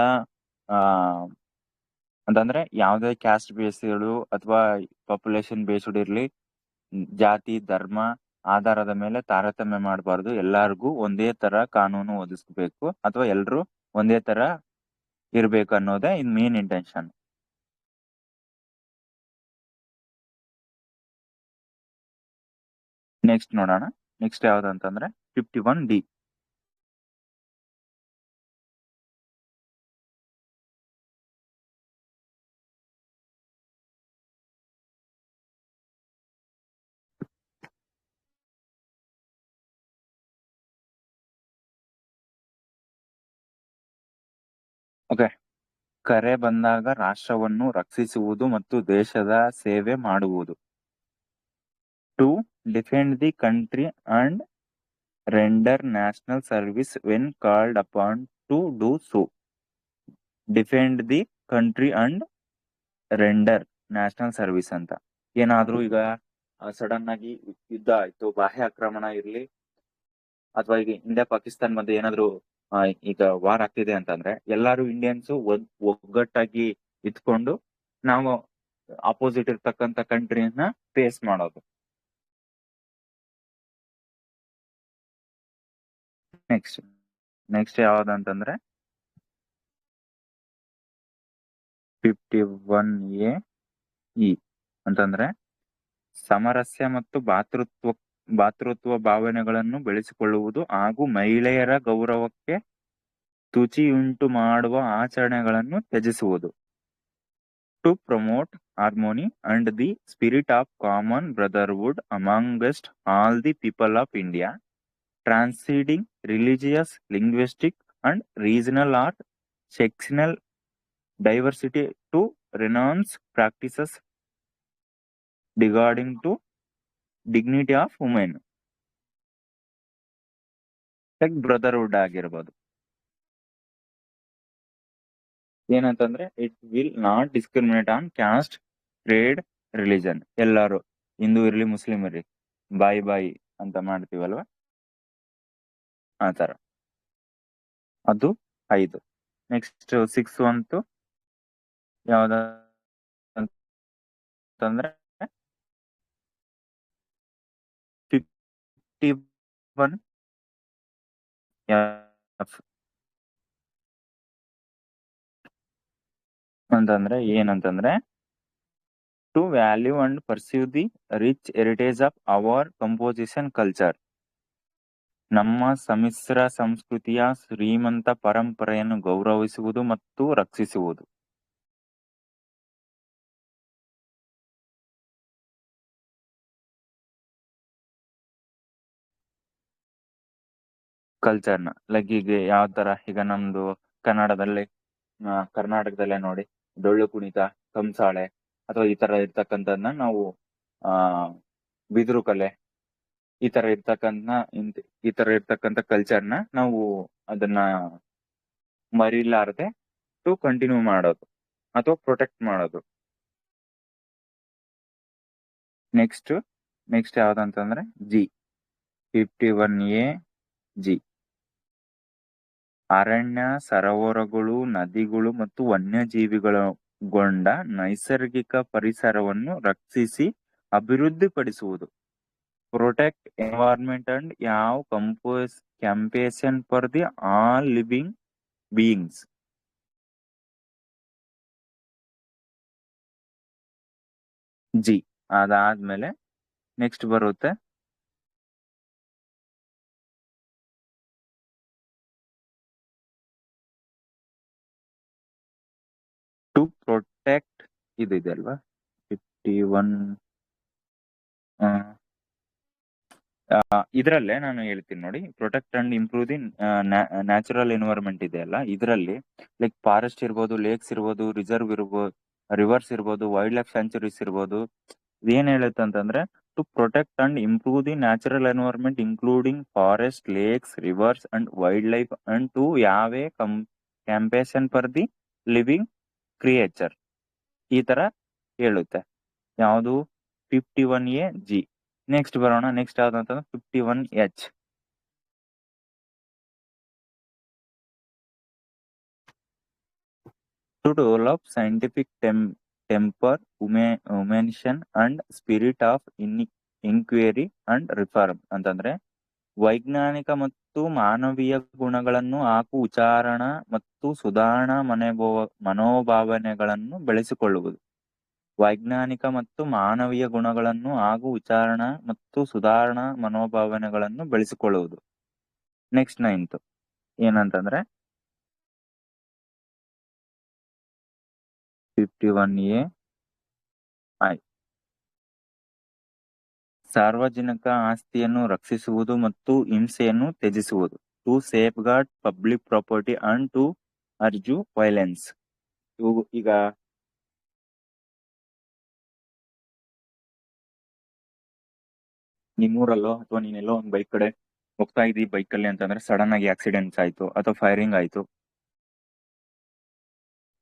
ಅಂತಂದ್ರೆ ಯಾವುದೇ caste ಬೇಸ್ಗಳು ಅಥವಾ population based ಇರ್ಲಿ, ಜಾತಿ ಧರ್ಮ ಆಧಾರದ ಮೇಲೆ ತಾರತಮ್ಯ ಮಾಡಬಾರ್ದು, ಎಲ್ಲಾರ್ಗೂ ಒಂದೇ ತರ ಕಾನೂನು ಒದಗಿಸ್ಬೇಕು ಅಥವಾ ಎಲ್ರು ಒಂದೇ ತರ ಇರ್ಬೇಕು ಅನ್ನೋದೇ ಇನ್ ಮೇನ್ ಇಂಟೆನ್ಷನ್. ನೆಕ್ಸ್ಟ್ ನೋಡೋಣ. ನೆಕ್ಸ್ಟ್ ಯಾವ್ದಂತಂದ್ರೆ 51D. ಓಕೆ, ಕರೆ ಬಂದಾಗ ರಾಷ್ಟ್ರವನ್ನು ರಕ್ಷಿಸುವುದು ಮತ್ತು ದೇಶದ ಸೇವೆ ಮಾಡುವುದು. To defend the country and render national service when called upon to do so. Defend the country and render national service ಅಂತ. ಏನಾದ್ರೂ ಈಗ ಸಡನ್ ಆಗಿ ಯುದ್ಧ ಆಯ್ತು, ಬಾಹ್ಯ ಆಕ್ರಮಣ ಇರ್ಲಿ, ಅಥವಾ ಈಗ ಇಂಡಿಯಾ ಪಾಕಿಸ್ತಾನ್ ಮಧ್ಯೆ ಏನಾದ್ರು ಈಗ ವಾರ್ ಆಗ್ತಿದೆ ಅಂತಂದ್ರೆ ಎಲ್ಲಾರು ಇಂಡಿಯನ್ಸ್ ಒಗ್ಗಟ್ಟಾಗಿ ಇದ್ಕೊಂಡು ನಾವು ಅಪೋಸಿಟ್ ಇರ್ತಕ್ಕಂಥ ಕಂಟ್ರಿನ ಫೇಸ್ ಮಾಡೋದು. ನೆಕ್ಸ್ಟ್ ಯಾವ್ದಂತಂದ್ರೆ 51AE ಅಂತಂದ್ರೆ ಸಾಮರಸ್ಯ ಮತ್ತು ಭಾತೃತ್ವ ಭಾವನೆಗಳನ್ನು ಬೆಳೆಸಿಕೊಳ್ಳುವುದು ಹಾಗೂ ಮಹಿಳೆಯರ ಗೌರವಕ್ಕೆ ತುಚಿಯುಂಟು ಮಾಡುವ ಆಚರಣೆಗಳನ್ನು ತ್ಯಜಿಸುವುದು. To promote harmony and the spirit of common brotherhood amongst all the people of India, transcending religious, linguistic and regional or sectional diversity, to renounce practices regarding to dignity of women, like brotherhood ಆಗಿರ್ಬೋದು. ಏನಂತಂದ್ರೆ it will not discriminate on caste, trade, religion. ಎಲ್ಲಾರು ಹಿಂದೂ ಇರ್ಲಿ Muslim ಇರ್ಲಿ ಬಾಯಿ ಅಂತ ಮಾಡ್ತೀವಲ್ವಾ, ಆ ತರ. ಅದು 5. ನೆಕ್ಸ್ಟ್ 6 ಅಂತೂ ಯಾವ್ದಂತಂದ್ರೆ 51F ಅಂತಂದ್ರೆ ಏನಂತಂದ್ರೆ to value and pursue the rich heritage of our composition culture, ನಮ್ಮ ಸಮ್ಮಿಶ್ರ ಸಂಸ್ಕೃತಿಯ ಶ್ರೀಮಂತ ಪರಂಪರೆಯನ್ನು ಗೌರವಿಸುವುದು ಮತ್ತು ರಕ್ಷಿಸುವುದು. ಕಲ್ಚರ್ನ ಲೈಕ್ ಈಗ ಯಾವ ತರ ಈಗ ನಮ್ದು ಕನ್ನಡದಲ್ಲಿ ಕರ್ನಾಟಕದಲ್ಲೇ ನೋಡಿ ಡೊಳ್ಳು ಕುಣಿತ, ಕಂಸಾಳೆ ಅಥವಾ ಈ ತರ ಇರ್ತಕ್ಕಂಥದ್ನ ನಾವು ಆ ಬಿದಿರು ಕಲೆ ಈ ತರ ಇರ್ತಕ್ಕಂಥ ಕಲ್ಚರ್ನ ನಾವು ಅದನ್ನ ಮರಿಲಾರದೆ ಕಂಟಿನ್ಯೂ ಮಾಡೋದು ಅಥವಾ ಪ್ರೊಟೆಕ್ಟ್ ಮಾಡೋದು. ನೆಕ್ಸ್ಟ್ ಯಾವ್ದಂತಂದ್ರೆ ಜಿ 51A ಜಿ ಅರಣ್ಯ, ಸರೋವರಗಳು, ನದಿಗಳು ಮತ್ತು ವನ್ಯಜೀವಿಗಳೊಳಗೊಂಡ ನೈಸರ್ಗಿಕ ಪರಿಸರವನ್ನು ರಕ್ಷಿಸಿ ಅಭಿವೃದ್ಧಿಪಡಿಸುವುದು. Protect environment and compassion for the all living beings. G ಅದಾದ್ಮೇಲೆ ನೆಕ್ಸ್ಟ್ ಬರುತ್ತೆ ಟು ಪ್ರೊಟೆಕ್ಟ್. ಇದೆ ಅಲ್ವಾ 51. ಇದರಲ್ಲೇ ನಾನು ಹೇಳ್ತೀನಿ ನೋಡಿ, protect and improve the natural environment ಇದೆ ಅಲ್ಲ, ಇದರಲ್ಲಿ ಲೈಕ್ ಫಾರೆಸ್ಟ್ ಇರ್ಬೋದು, ಲೇಕ್ಸ್ ಇರ್ಬೋದು, ರಿಸರ್ವ್ ಇರ್ಬೋದು, ರಿವರ್ಸ್ ಇರ್ಬೋದು, ವೈಲ್ಡ್ ಲೈಫ್ ಸ್ಯಾಂಚುರೀಸ್ ಇರ್ಬೋದು. ಇದೇನ್ ಹೇಳುತ್ತೆ ಅಂತಂದ್ರೆ to protect and improve the natural environment including forest, lakes, rivers and wildlife and to have compassion for the living creature. ಈ ತರ ಹೇಳುತ್ತೆ ಯಾವುದು 51A ಜಿ. ನೆಕ್ಸ್ಟ್ ಬರೋಣ. ನೆಕ್ಸ್ಟ್ ಯಾವ್ದಂತಂದ್ರೆ 51H. To develop scientific temper, humanism and spirit of inquiry and reform ಅಂತಂದ್ರೆ ವೈಜ್ಞಾನಿಕ ಮತ್ತು ಮಾನವೀಯ ಗುಣಗಳನ್ನು ಹಾಗೂ ಉಚ್ಚಾರಣ ಮತ್ತು ಸುಧಾರಣಾ ಮನೋಭಾವನೆಗಳನ್ನು ಬೆಳೆಸಿಕೊಳ್ಳುವುದು. ವೈಜ್ಞಾನಿಕ ಮತ್ತು ಮಾನವೀಯ ಗುಣಗಳನ್ನು ಹಾಗೂ ಉಚ್ಚಾರಣ ಮತ್ತು ಸುಧಾರಣಾ ಮನೋಭಾವನೆಗಳನ್ನು ಬೆಳೆಸಿಕೊಳ್ಳುವುದು. ನೆಕ್ಸ್ಟ್ 9th ಏನಂತಂದ್ರೆ 51A ಐ ಸಾರ್ವಜನಿಕ ಆಸ್ತಿಯನ್ನು ರಕ್ಷಿಸುವುದು ಮತ್ತು ಹಿಂಸೆಯನ್ನು ತ್ಯಜಿಸುವುದು. To safeguard public property and to ಅರ್ಜು ವೈಲೆನ್ಸ್. ಈಗ ನಿಮ್ಮೂರಲ್ಲೋ ಅಥವಾ ನೀನೆಲ್ಲೋ ಒಂದು ಬೈಕ್ ಕಡೆ ಹೋಗ್ತಾ ಇದ್ದೀವಿ ಬೈಕಲ್ಲಿ ಅಂತಂದ್ರೆ ಸಡನ್ ಆಗಿ ಆಕ್ಸಿಡೆಂಟ್ಸ್ ಆಯ್ತು ಅಥವಾ ಫೈರಿಂಗ್ ಆಯ್ತು.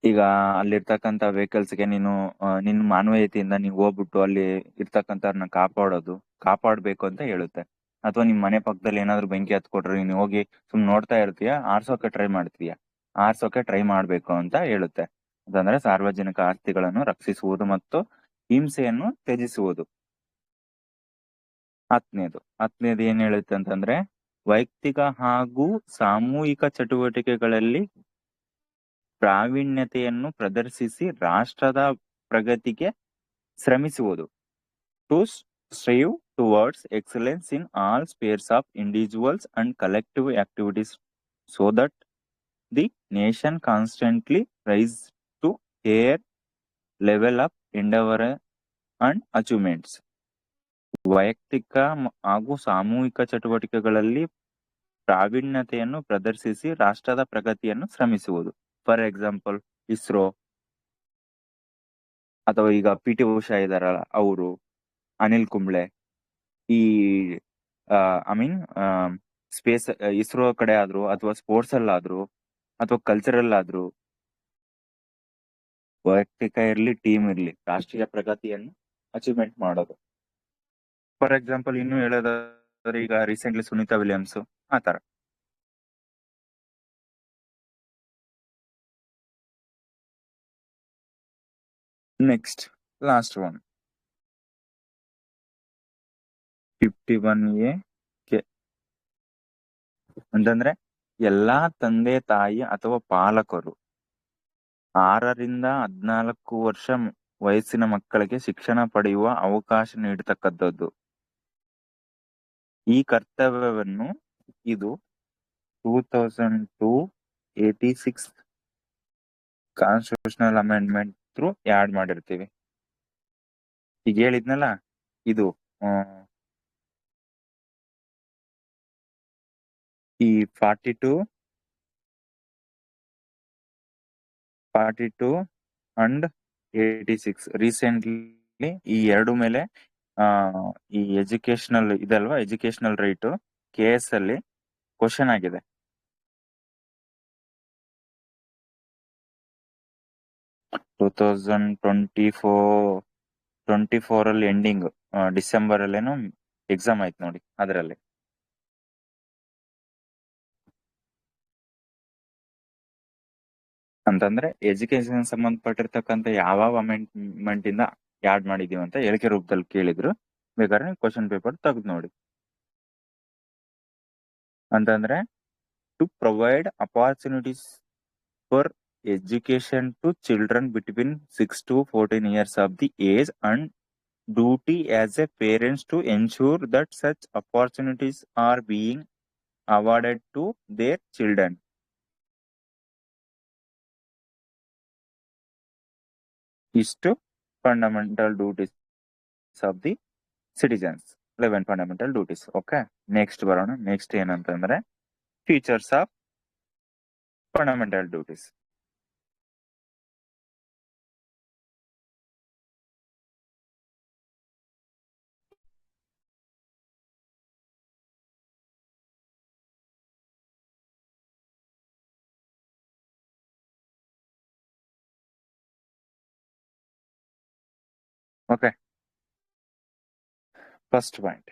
ಈಗ ಅಲ್ಲಿರ್ತಕ್ಕಂಥ ವೆಹಿಕಲ್ಸ್ಗೆ ನೀನು ನಿನ್ನ ಮಾನವೀಯತೆಯಿಂದ ನೀವು ಹೋಗ್ಬಿಟ್ಟು ಅಲ್ಲಿ ಇರ್ತಕ್ಕಂಥವ್ರನ್ನ ಕಾಪಾಡಬೇಕು ಅಂತ ಹೇಳುತ್ತೆ. ಅಥವಾ ನಿಮ್ ಮನೆ ಪಕ್ಕದಲ್ಲಿ ಏನಾದ್ರು ಬೆಂಕಿ ಹತ್ಕೊಟ್ರೆ ನೀನು ಹೋಗಿ ನೋಡ್ತಾ ಇರ್ತೀಯ, ಆರ್ಸೋಕೆ ಟ್ರೈ ಮಾಡ್ಬೇಕು ಅಂತ ಹೇಳುತ್ತೆ. ಅದಂದ್ರೆ ಸಾರ್ವಜನಿಕ ಆಸ್ತಿಗಳನ್ನು ರಕ್ಷಿಸುವುದು ಮತ್ತು ಹಿಂಸೆಯನ್ನು ತ್ಯಜಿಸುವುದು. 10ನೇದು ಏನ್ ಹೇಳುತ್ತೆ ಅಂತಂದ್ರೆ ವೈಯಕ್ತಿಕ ಹಾಗೂ ಸಾಮೂಹಿಕ ಚಟುವಟಿಕೆಗಳಲ್ಲಿ ಪ್ರಾವೀಣ್ಯತೆಯನ್ನು ಪ್ರದರ್ಶಿಸಿ ರಾಷ್ಟ್ರದ ಪ್ರಗತಿಗೆ ಶ್ರಮಿಸುವುದು. To strive towards excellence in all spheres of individuals and collective activities so that the nation constantly rise to higher level of endeavor and achievements. ವೈಯಕ್ತಿಕ ಹಾಗೂ ಸಾಮೂಹಿಕ ಚಟುವಟಿಕೆಗಳಲ್ಲಿ ಪ್ರಾವೀಣ್ಯತೆಯನ್ನು ಪ್ರದರ್ಶಿಸಿ ರಾಷ್ಟ್ರದ ಪ್ರಗತಿಯನ್ನು ಶ್ರಮಿಸುವುದು. ಫಾರ್ ಎಕ್ಸಾಂಪಲ್ ಇಸ್ರೋ ಅಥವಾ ಈಗ PT ಉಷಾ ಇದಾರಲ್ಲ ಅವರು, ಅನಿಲ್ ಕುಂಬ್ಳೆ, ಈ ಸ್ಪೇಸ್ ಇಸ್ರೋ ಕಡೆ ಆದ್ರು ಅಥವಾ ಸ್ಪೋರ್ಟ್ಸ್ ಅಲ್ಲಾದ್ರು ಅಥವಾ ಕಲ್ಚರಲ್ ಆದ್ರು, ವೈಯಕ್ತಿಕ ಇರ್ಲಿ ಟೀಮ್ ಇರ್ಲಿ ರಾಷ್ಟ್ರೀಯ ಪ್ರಗತಿಯನ್ನು ಅಚೀವ್ಮೆಂಟ್ ಮಾಡೋದು. ಫಾರ್ ಎಕ್ಸಾಂಪಲ್ ಇನ್ನು ಹೇಳೋದಾದ್ರೆ ಈಗ ರೀಸೆಂಟ್ಲಿ ಸುನೀತಾ ವಿಲಿಯಮ್ಸ್ ಆತರ. ನೆಕ್ಸ್ಟ್ ಲಾಸ್ಟ್ ಒನ್ 51A ಅಂತಂದ್ರೆ ಎಲ್ಲಾ ತಂದೆ ತಾಯಿ ಅಥವಾ ಪಾಲಕರು 6 ರಿಂದ 14 ವರ್ಷ ವಯಸ್ಸಿನ ಮಕ್ಕಳಿಗೆ ಶಿಕ್ಷಣ ಪಡೆಯುವ ಅವಕಾಶ ನೀಡತಕ್ಕಂಥದ್ದು. ಈ ಕರ್ತವ್ಯವನ್ನು ಇದು 2002 86 ಕಾನ್ಸ್ಟಿಟ್ಯೂಷನಲ್ ಅಮೆಂಡ್ಮೆಂಟ್ ಥ್ರೂ ಆಡ್ ಮಾಡಿರ್ತೀವಿ. ಈಗ ಹೇಳಿದ್ನಲ್ಲ, ಇದು ಈ 42 ಅಂಡ್ 86 ರೀಸೆಂಟ್ಲಿ ಈ ಎರಡು ಮೇಲೆ ಈ ಎಜುಕೇಶನಲ್ ಇದಲ್ವಾ, ಎಜುಕೇಶನಲ್ ರೈಟ್ KS ಅಲ್ಲಿ ಕ್ವಶನ್ ಆಗಿದೆ. ಟೂ 2024 ಅಲ್ಲಿ ಎಂಡಿಂಗ್ ಡಿಸೆಂಬರ್ ಅಲ್ಲೇನೋ ಎಕ್ಸಾಮ್ ಆಯ್ತು ನೋಡಿ, ಅದರಲ್ಲಿ. ಅಂತಂದ್ರೆ ಎಜುಕೇಶನ್ ಸಂಬಂಧಪಟ್ಟಿರ್ತಕ್ಕಂಥ ಯಾವ ಅಮೆಂಡ್ಮೆಂಟ್ ಇಂದ ಆಡ್ ಮಾಡಿದೀವಿ ಅಂತ ಹೇಳಿಕೆ ರೂಪದಲ್ಲಿ ಕೇಳಿದ್ರು. ಬೇಕಾದ್ರೆ ಕ್ವಶನ್ ಪೇಪರ್ ತೆಗೆದು ನೋಡಿ. ಅಂತಂದ್ರೆ to provide opportunities for education to children between 6 to 14 years of the age and duty as a parents to ensure that such opportunities are being awarded to their children. ಇಷ್ಟು fundamental duties of the citizens, 11 fundamental duties. Okay, next ಬರೋಣ. Next ಏನಂತಂದ್ರೆ features of fundamental duties. Okay, first point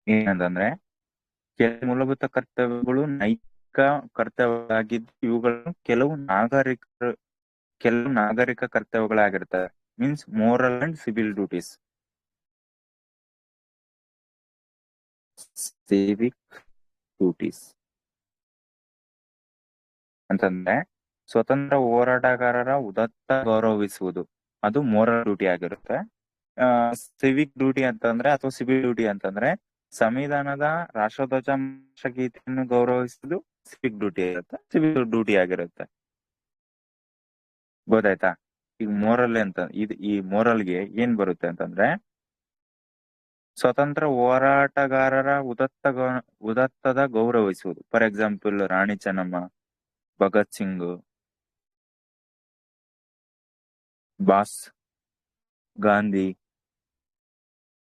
ಏನಂತಂದ್ರೆ ಕೆಲವು ಮೂಲಭೂತ ಕರ್ತವ್ಯಗಳು ನೈತಿಕ ಕರ್ತವ್ಯಗಳಾಗಿದ್ದು ಇವುಗಳು ಕೆಲವು ನಾಗರಿಕ ಕರ್ತವ್ಯಗಳಾಗಿರ್ತವೆ. Means moral and civil duties. Civic duties ಅಂತಂದ್ರೆ ಸ್ವತಂತ್ರ ಹೋರಾಟಗಾರರ ಉದಾತ್ತ ಗೌರವಿಸುವುದು, ಅದು ಮೋರಲ್ ಡ್ಯೂಟಿ ಆಗಿರುತ್ತೆ. ಸಿವಿಕ್ ಡ್ಯೂಟಿ ಅಂತಂದ್ರೆ ಅಥವಾ ಸಿವಿಲ್ ಡ್ಯೂಟಿ ಅಂತಂದ್ರೆ ಸಂವಿಧಾನದ ರಾಷ್ಟ್ರಧ್ವಜ ಗೀತೆಯನ್ನು ಗೌರವಿಸುವುದು ಸಿವಿಕ್ ಡ್ಯೂಟಿ ಆಗಿರುತ್ತೆ, ಸಿವಿಲ್ ಡ್ಯೂಟಿ ಆಗಿರುತ್ತೆ. ಗೊತ್ತಾಯ್ತಾ? ಈಗ ಮೋರಲ್ ಅಂತ ಈ ಮೋರಲ್ಗೆ ಏನ್ ಬರುತ್ತೆ ಅಂತಂದ್ರೆ ಸ್ವತಂತ್ರ ಹೋರಾಟಗಾರರ ಉದತ್ತದ ಗೌರವಿಸುವುದು. ಫಾರ್ ಎಕ್ಸಾಂಪಲ್ ರಾಣಿ ಚೆನ್ನಮ್ಮ, ಭಗತ್ ಸಿಂಗ್, ಬಾಸ್ ಗಾಂಧಿ,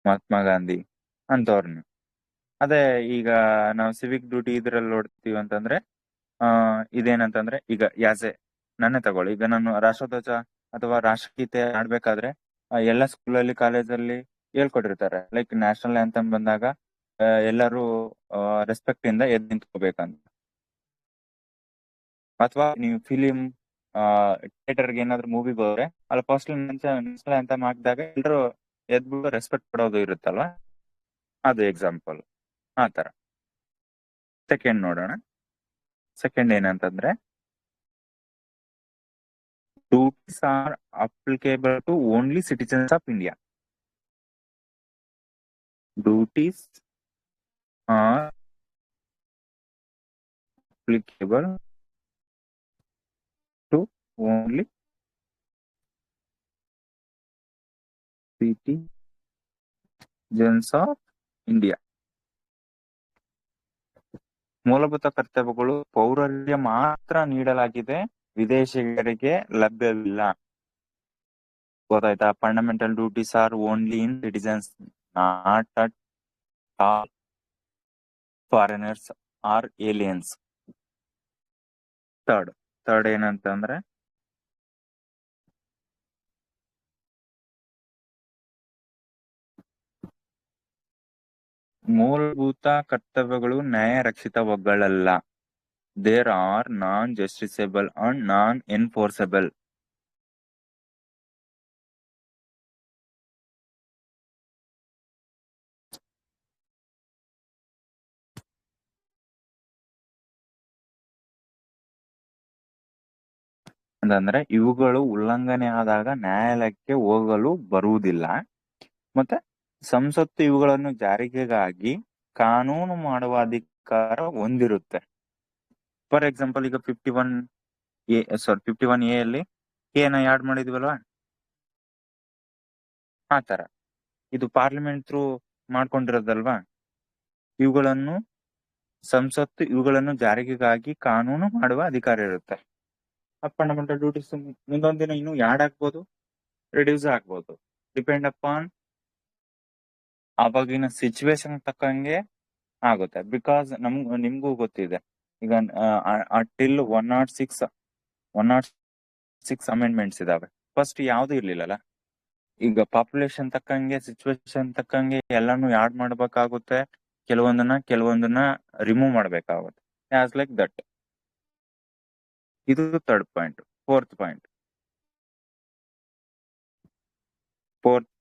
ಮಹಾತ್ಮ ಗಾಂಧಿ ಅಂತವ್ರನ್ನ. ಅದೇ ಈಗ ನಾವು ಸಿವಿಕ್ ಡ್ಯೂಟಿ ಇದ್ರಲ್ಲಿ ನೋಡ್ತೀವಿ ಅಂತಂದ್ರೆ ಇದೇನಂತಂದ್ರೆ ಈಗ ಯಾಸೆ ನನ್ನೇ ತಗೊಳ್ಳಿ. ಈಗ ನಾನು ರಾಷ್ಟ್ರಧ್ವಜ ಅಥವಾ ರಾಷ್ಟ್ರಗೀತೆ ಆಡ್ಬೇಕಾದ್ರೆ ಎಲ್ಲ ಸ್ಕೂಲಲ್ಲಿ ಕಾಲೇಜಲ್ಲಿ ಹೇಳ್ಕೊಟ್ಟಿರ್ತಾರೆ, ಲೈಕ್ ನ್ಯಾಷನಲ್ ಆಂಥಮ್ ಬಂದಾಗ ಎಲ್ಲರೂ ರೆಸ್ಪೆಕ್ಟ್ ಇಂದ ಎದ್ದು ನಿಂತ್ಕೋಬೇಕಂತ. ಅಥವಾ ನೀವು ಫಿಲಿಂ ಥಿಯೇಟರ್ಗೆ ಏನಾದ್ರು ಮೂವಿಗೆ ಹೋದ್ರೆ ಅಲ್ಲಿ ಫಸ್ಟ್ ನ್ಯಾಷನಲ್ ಆಂಥಮ್ ಹಾಕಿದಾಗ ಎಲ್ಲರೂ ಎದ್ಬಿಟ್ಟು ರೆಸ್ಪೆಕ್ಟ್ ಕೊಡೋದು ಇರುತ್ತಲ್ವಾ, ಅದು ಎಕ್ಸಾಂಪಲ್. ಆ ತರ. ಸೆಕೆಂಡ್ ನೋಡೋಣ. ಸೆಕೆಂಡ್ ಏನಂತಂದ್ರೆ duties are applicable to only citizens of India. Duties are applicable to only citizens of India. ಮೂಲಭೂತ ಕರ್ತವ್ಯಗಳು ಪೌರರಿಗೆ ಮಾತ್ರ ನೀಡಲಾಗಿದೆ, ವಿದೇಶಿಗರಿಗೆ ಲಭ್ಯವಿಲ್ಲ. ಗೊತ್ತಾಯ್ತಾ? Fundamental duties are only in citizens, not at all foreigners or aliens. Third ಏನಂತಂದ್ರೆ ಮೂಲಭೂತ ಕರ್ತವ್ಯಗಳು ನ್ಯಾಯ ರಕ್ಷಿತವುಗಳಲ್ಲ. There are non justiciable and non enforceable. ಅಂತಂದ್ರೆ ಇವುಗಳು ಉಲ್ಲಂಘನೆ ಆದಾಗ ನ್ಯಾಯಾಲಯಕ್ಕೆ ಹೋಗಲು ಬರುವುದಿಲ್ಲ. ಮತ್ತೆ ಸಂಸತ್ತು ಇವುಗಳನ್ನು ಜಾರಿಗೆಗಾಗಿ ಕಾನೂನು ಮಾಡುವ ಅಧಿಕಾರ ಹೊಂದಿರುತ್ತೆ. ಫಾರ್ ಎಕ್ಸಾಂಪಲ್ ಈಗ 51A ಅಲ್ಲಿ ಏನ ಆಡ್ ಮಾಡಿದ್ವಲ್ವಾ, ಆ ತರ ಇದು ಪಾರ್ಲಿಮೆಂಟ್ ಥ್ರೂ ಮಾಡ್ಕೊಂಡಿರೋದಲ್ವಾ. ಇವುಗಳನ್ನು ಸಂಸತ್ತು ಇವುಗಳನ್ನು ಜಾರಿಗೆಗಾಗಿ ಕಾನೂನು ಮಾಡುವ ಅಧಿಕಾರ ಇರುತ್ತೆ. ಫಂಡಮೆಂಟಲ್ ಡ್ಯೂಟೀಸ್ ಮುಂದೊಂದ್ ದಿನ ಇನ್ನು ಯಾಡ್ ಆಗ್ಬೋದು, ರಿಡ್ಯೂಸ್ ಆಗ್ಬೋದು, ಡಿಪೆಂಡ್ ಅಪಾನ್ ಅವಾಗಿನ ಸಿಚುವೇಶನ್ ತಕ್ಕಂಗೆ ಆಗುತ್ತೆ. ಬಿಕಾಸ್ ನಿಮ್ಗೂ ಗೊತ್ತಿದೆ ಈಗ ಟಿಲ್ 106 ಅಮೆಂಡ್ಮೆಂಟ್ಸ್ ಇದಾವೆ. ಫಸ್ಟ್ ಯಾವ್ದು ಇರ್ಲಿಲ್ಲಲ್ಲ. ಈಗ ಪಾಪ್ಯುಲೇಷನ್ ತಕ್ಕಂಗೆ ಸಿಚುವೇಶನ್ ತಕ್ಕಂಗೆ ಎಲ್ಲಾನು ಯಾಡ್ ಮಾಡ್ಬೇಕಾಗುತ್ತೆ, ಕೆಲವೊಂದನ್ನ ರಿಮೂವ್ ಮಾಡ್ಬೇಕಾಗುತ್ತೆ. As like that. ಇದು ಥರ್ಡ್ ಪಾಯಿಂಟ್. ಫೋರ್ತ್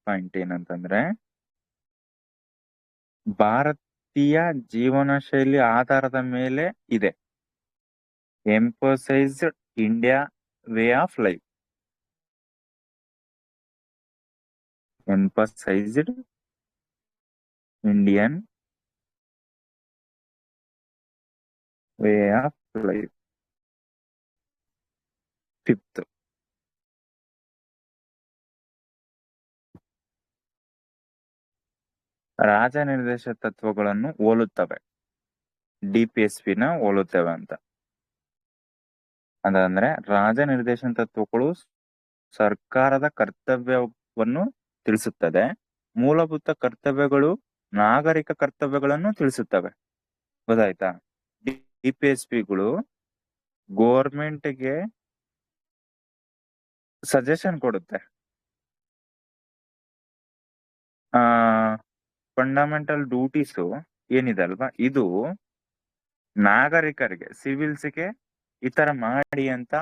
ಪಾಯಿಂಟ್ ಏನಂತಂದ್ರೆ, ಭಾರತೀಯ ಜೀವನ ಶೈಲಿ ಆಧಾರದ ಮೇಲೆ ಇದೆ. Emphasised India way of life. Emphasised Indian way of life. Fifth, ರಾಜ ನಿರ್ದೇಶ ತತ್ವಗಳನ್ನು ಹೋಲುತ್ತವೆ. DPSP ನ ಹೋಲುತ್ತವೆ ಅಂತ. ಅದಂದ್ರೆ ರಾಜ ನಿರ್ದೇಶನ ತತ್ವಗಳು ಸರ್ಕಾರದ ಕರ್ತವ್ಯವನ್ನು ತಿಳಿಸುತ್ತದೆ. ಮೂಲಭೂತ ಕರ್ತವ್ಯಗಳು ನಾಗರಿಕ ಕರ್ತವ್ಯಗಳನ್ನು ತಿಳಿಸುತ್ತವೆ. ಗೊತ್ತಾಯ್ತಾ? DPSPಗಳು ಗೋರ್ಮೆಂಟ್ಗೆ ಸಜೆಷನ್ ಕೊಡುತ್ತೆ. ಫಂಡಮೆಂಟಲ್ ಡ್ಯೂಟೀಸ್ ಏನಿದೆ ಅಲ್ವಾ, ಇದು ನಾಗರಿಕರಿಗೆ, ಸಿವಿಲ್ಸ್ಗೆ ಈ ತರ ಮಾಡಿ ಅಂತ,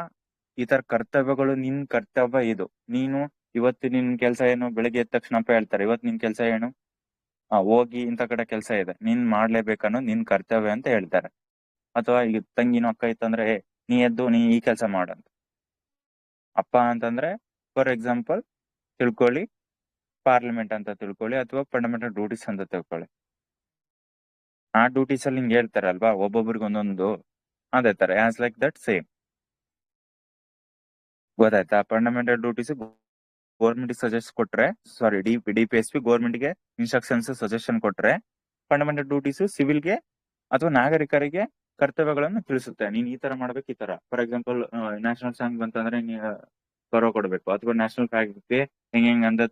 ಈ ತರ ಕರ್ತವ್ಯಗಳು, ನಿನ್ ಕರ್ತವ್ಯ ಇದು, ನೀನು ಇವತ್ತು ನಿನ್ ಕೆಲಸ ಏನು, ಬೆಳಿಗ್ಗೆ ಎದ್ದ ತಕ್ಷಣ ಅಪ್ಪ ಹೇಳ್ತಾರೆ ಇವತ್ತು ನಿನ್ ಕೆಲಸ ಏನು, ಹೋಗಿ ಇಂಥ ಕಡೆ ಕೆಲಸ ಇದೆ, ನೀನ್ ಮಾಡ್ಲೇಬೇಕನ್ನೋ ನಿನ್ ಕರ್ತವ್ಯ ಅಂತ ಹೇಳ್ತಾರೆ. ಅಥವಾ ಈಗ ತಂಗಿನೋ ಅಕ್ಕ ಇತ್ತಂದ್ರೆ ನೀ ಎದ್ದು ನೀ ಈ ಕೆಲಸ ಮಾಡಂತ. ಅಪ್ಪ ಅಂತಂದ್ರೆ ಫಾರ್ ಎಕ್ಸಾಂಪಲ್ ತಿಳ್ಕೊಳ್ಳಿ ಪಾರ್ಲಿಮೆಂಟ್ ಅಂತ ತಿಳ್ಕೊಳ್ಳಿ, ಅಥವಾ ಫಂಡಮೆಂಟಲ್ ಡ್ಯೂಟೀಸ್ ಅಂತ ತಿಳ್ಕೊಳ್ಳಿ. ಆ ಡ್ಯೂಟೀಸ್ ಅಲ್ಲಿ ನಿಂಗೆ ಹೇಳ್ತಾರಲ್ವಾ ಒಬ್ಬೊಬ್ರಿಗೆ ಒಂದೊಂದು, ಅದೇ ತರ ಆಸ್ ಲೈಕ್ ದಟ್ ಸೇಮ್. ಗೊತ್ತಾಯ್ತಾ? ಫಂಡಮೆಂಟಲ್ ಡ್ಯೂಟೀಸ್ ಗೌರ್ಮೆಂಟ್ ಸಜೆಸ್ಟ್ ಕೊಟ್ರೆ, ಸಾರಿ DPSP ಗೌರ್ಮೆಂಟ್ಗೆ ಇನ್ಸ್ಟ್ರಕ್ಷನ್ಸ್ ಸಜೆಷನ್ ಕೊಟ್ರೆ, ಫಂಡಮೆಂಟಲ್ ಡ್ಯೂಟೀಸ್ ಸಿವಿಲ್ಗೆ ಅಥವಾ ನಾಗರಿಕರಿಗೆ ಕರ್ತವ್ಯಗಳನ್ನು ತಿಳಿಸುತ್ತೆ. ನೀನ್ ಈ ತರ ಮಾಡ್ಬೇಕು, ಈ ತರ. ಫಾರ್ ಎಕ್ಸಾಂಪಲ್ ನ್ಯಾಷನಲ್ ಸಾಂಗ್ ಬಂತಂದ್ರೆ ಗೌರವ ಕೊಡ್ಬೇಕು, ಅಥವಾ ನ್ಯಾಷನಲ್ ಫ್ಲಾಗ್ಗೆ ಹೆಂಗ್ ಅಂದ್ರೆ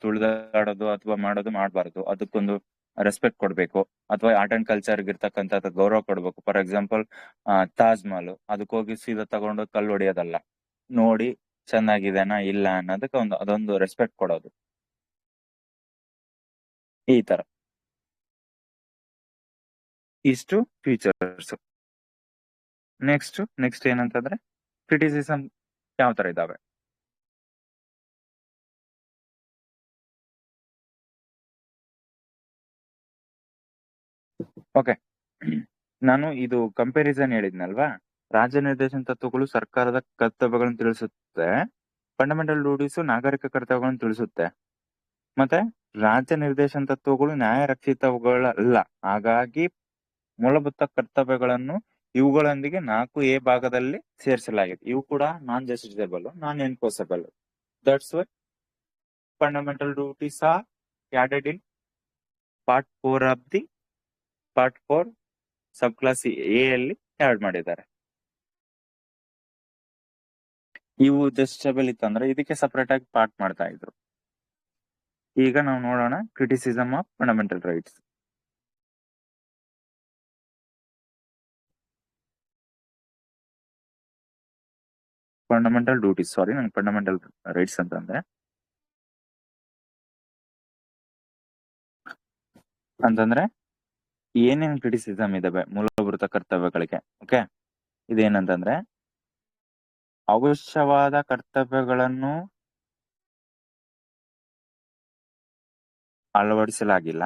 ತುಳಿದಾಡೋದು ಅಥವಾ ಮಾಡೋದು ಮಾಡಬಾರ್ದು, ಅದಕ್ಕೊಂದು ರೆಸ್ಪೆಕ್ಟ್ ಕೊಡ್ಬೇಕು. ಅಥವಾ ಆರ್ಟ್ ಅಂಡ್ ಕಲ್ಚರ್ ಇರ್ತಕ್ಕಂಥ ಗೌರವ ಕೊಡ್ಬೇಕು. ಫಾರ್ ಎಕ್ಸಾಂಪಲ್ ತಾಜ್ ಮಹಲ್, ಅದಕ್ಕೆ ಹೋಗಿ ಸೀದಾ ತಗೊಂಡು ಕಲ್ಲು ಹೊಡಿಯೋದಲ್ಲ, ನೋಡಿ ಚೆನ್ನಾಗಿದೆನಾ ಇಲ್ಲ ಅನ್ನೋದಕ್ಕೆ ಅದೊಂದು ರೆಸ್ಪೆಕ್ಟ್ ಕೊಡೋದು. ಈ ತರ ಇಷ್ಟು ಫೀಚರ್ಸ್. ನೆಕ್ಸ್ಟ್ ಏನಂತಂದ್ರೆ ಕ್ರಿಟಿಸಿಸಮ್ ಯಾವ ತರ ಇದಾವೆ. ಓಕೆ, ನಾನು ಇದು ಕಂಪ್ಯಾರಿಸನ್ ಹೇಳಿದ್ನಲ್ವಾ, ರಾಜ್ಯ ನಿರ್ದೇಶನ ತತ್ವಗಳು ಸರ್ಕಾರದ ಕರ್ತವ್ಯಗಳನ್ನು ತಿಳಿಸುತ್ತೆ, ಫಂಡಮೆಂಟಲ್ ಡ್ಯೂಟೀಸ್ ನಾಗರಿಕ ಕರ್ತವ್ಯಗಳನ್ನು ತಿಳಿಸುತ್ತೆ, ಮತ್ತೆ ರಾಜ್ಯ ನಿರ್ದೇಶನ ತತ್ವಗಳು ನ್ಯಾಯ ರಕ್ಷಿತವುಗಳಲ್ಲ, ಹಾಗಾಗಿ ಮೂಲಭೂತ ಕರ್ತವ್ಯಗಳನ್ನು ಇವುಗಳೊಂದಿಗೆ 4A ಭಾಗದಲ್ಲಿ ಸೇರಿಸಲಾಗಿದೆ. ಇವು ಕೂಡ non justiciable, non enforceable. That's why fundamental duties are added in part 4 sub clause A ಅಲ್ಲಿ ಆಡ್ ಮಾಡಿದ್ದಾರೆ. ಇವು ಜಸ್ಟಿಸಬಲ್ ಇತ್ತಂದ್ರೆ ಇದಕ್ಕೆ ಸಪರೇಟ್ ಆಗಿ ಪಾರ್ಟ್ ಮಾಡ್ತಾ ಇದ್ರು. ಈಗ ನಾವು ನೋಡೋಣ criticism of fundamental rights. Fundamental duties, sorry ನಂಗೆ ಫಂಡಮೆಂಟಲ್ ರೈಟ್ಸ್ ಅಂತಂದ್ರೆ ಏನೇನ್ ಕ್ರಿಟಿಸಿಸಮ್ ಇದಾವೆ ಮೂಲಭೂತ ಕರ್ತವ್ಯಗಳಿಗೆ. ಓಕೆ, ಇದೇನಂತಂದ್ರೆ ಅವಶ್ಯವಾದ ಕರ್ತವ್ಯಗಳನ್ನು ಅಳವಡಿಸಲಾಗಿಲ್ಲ.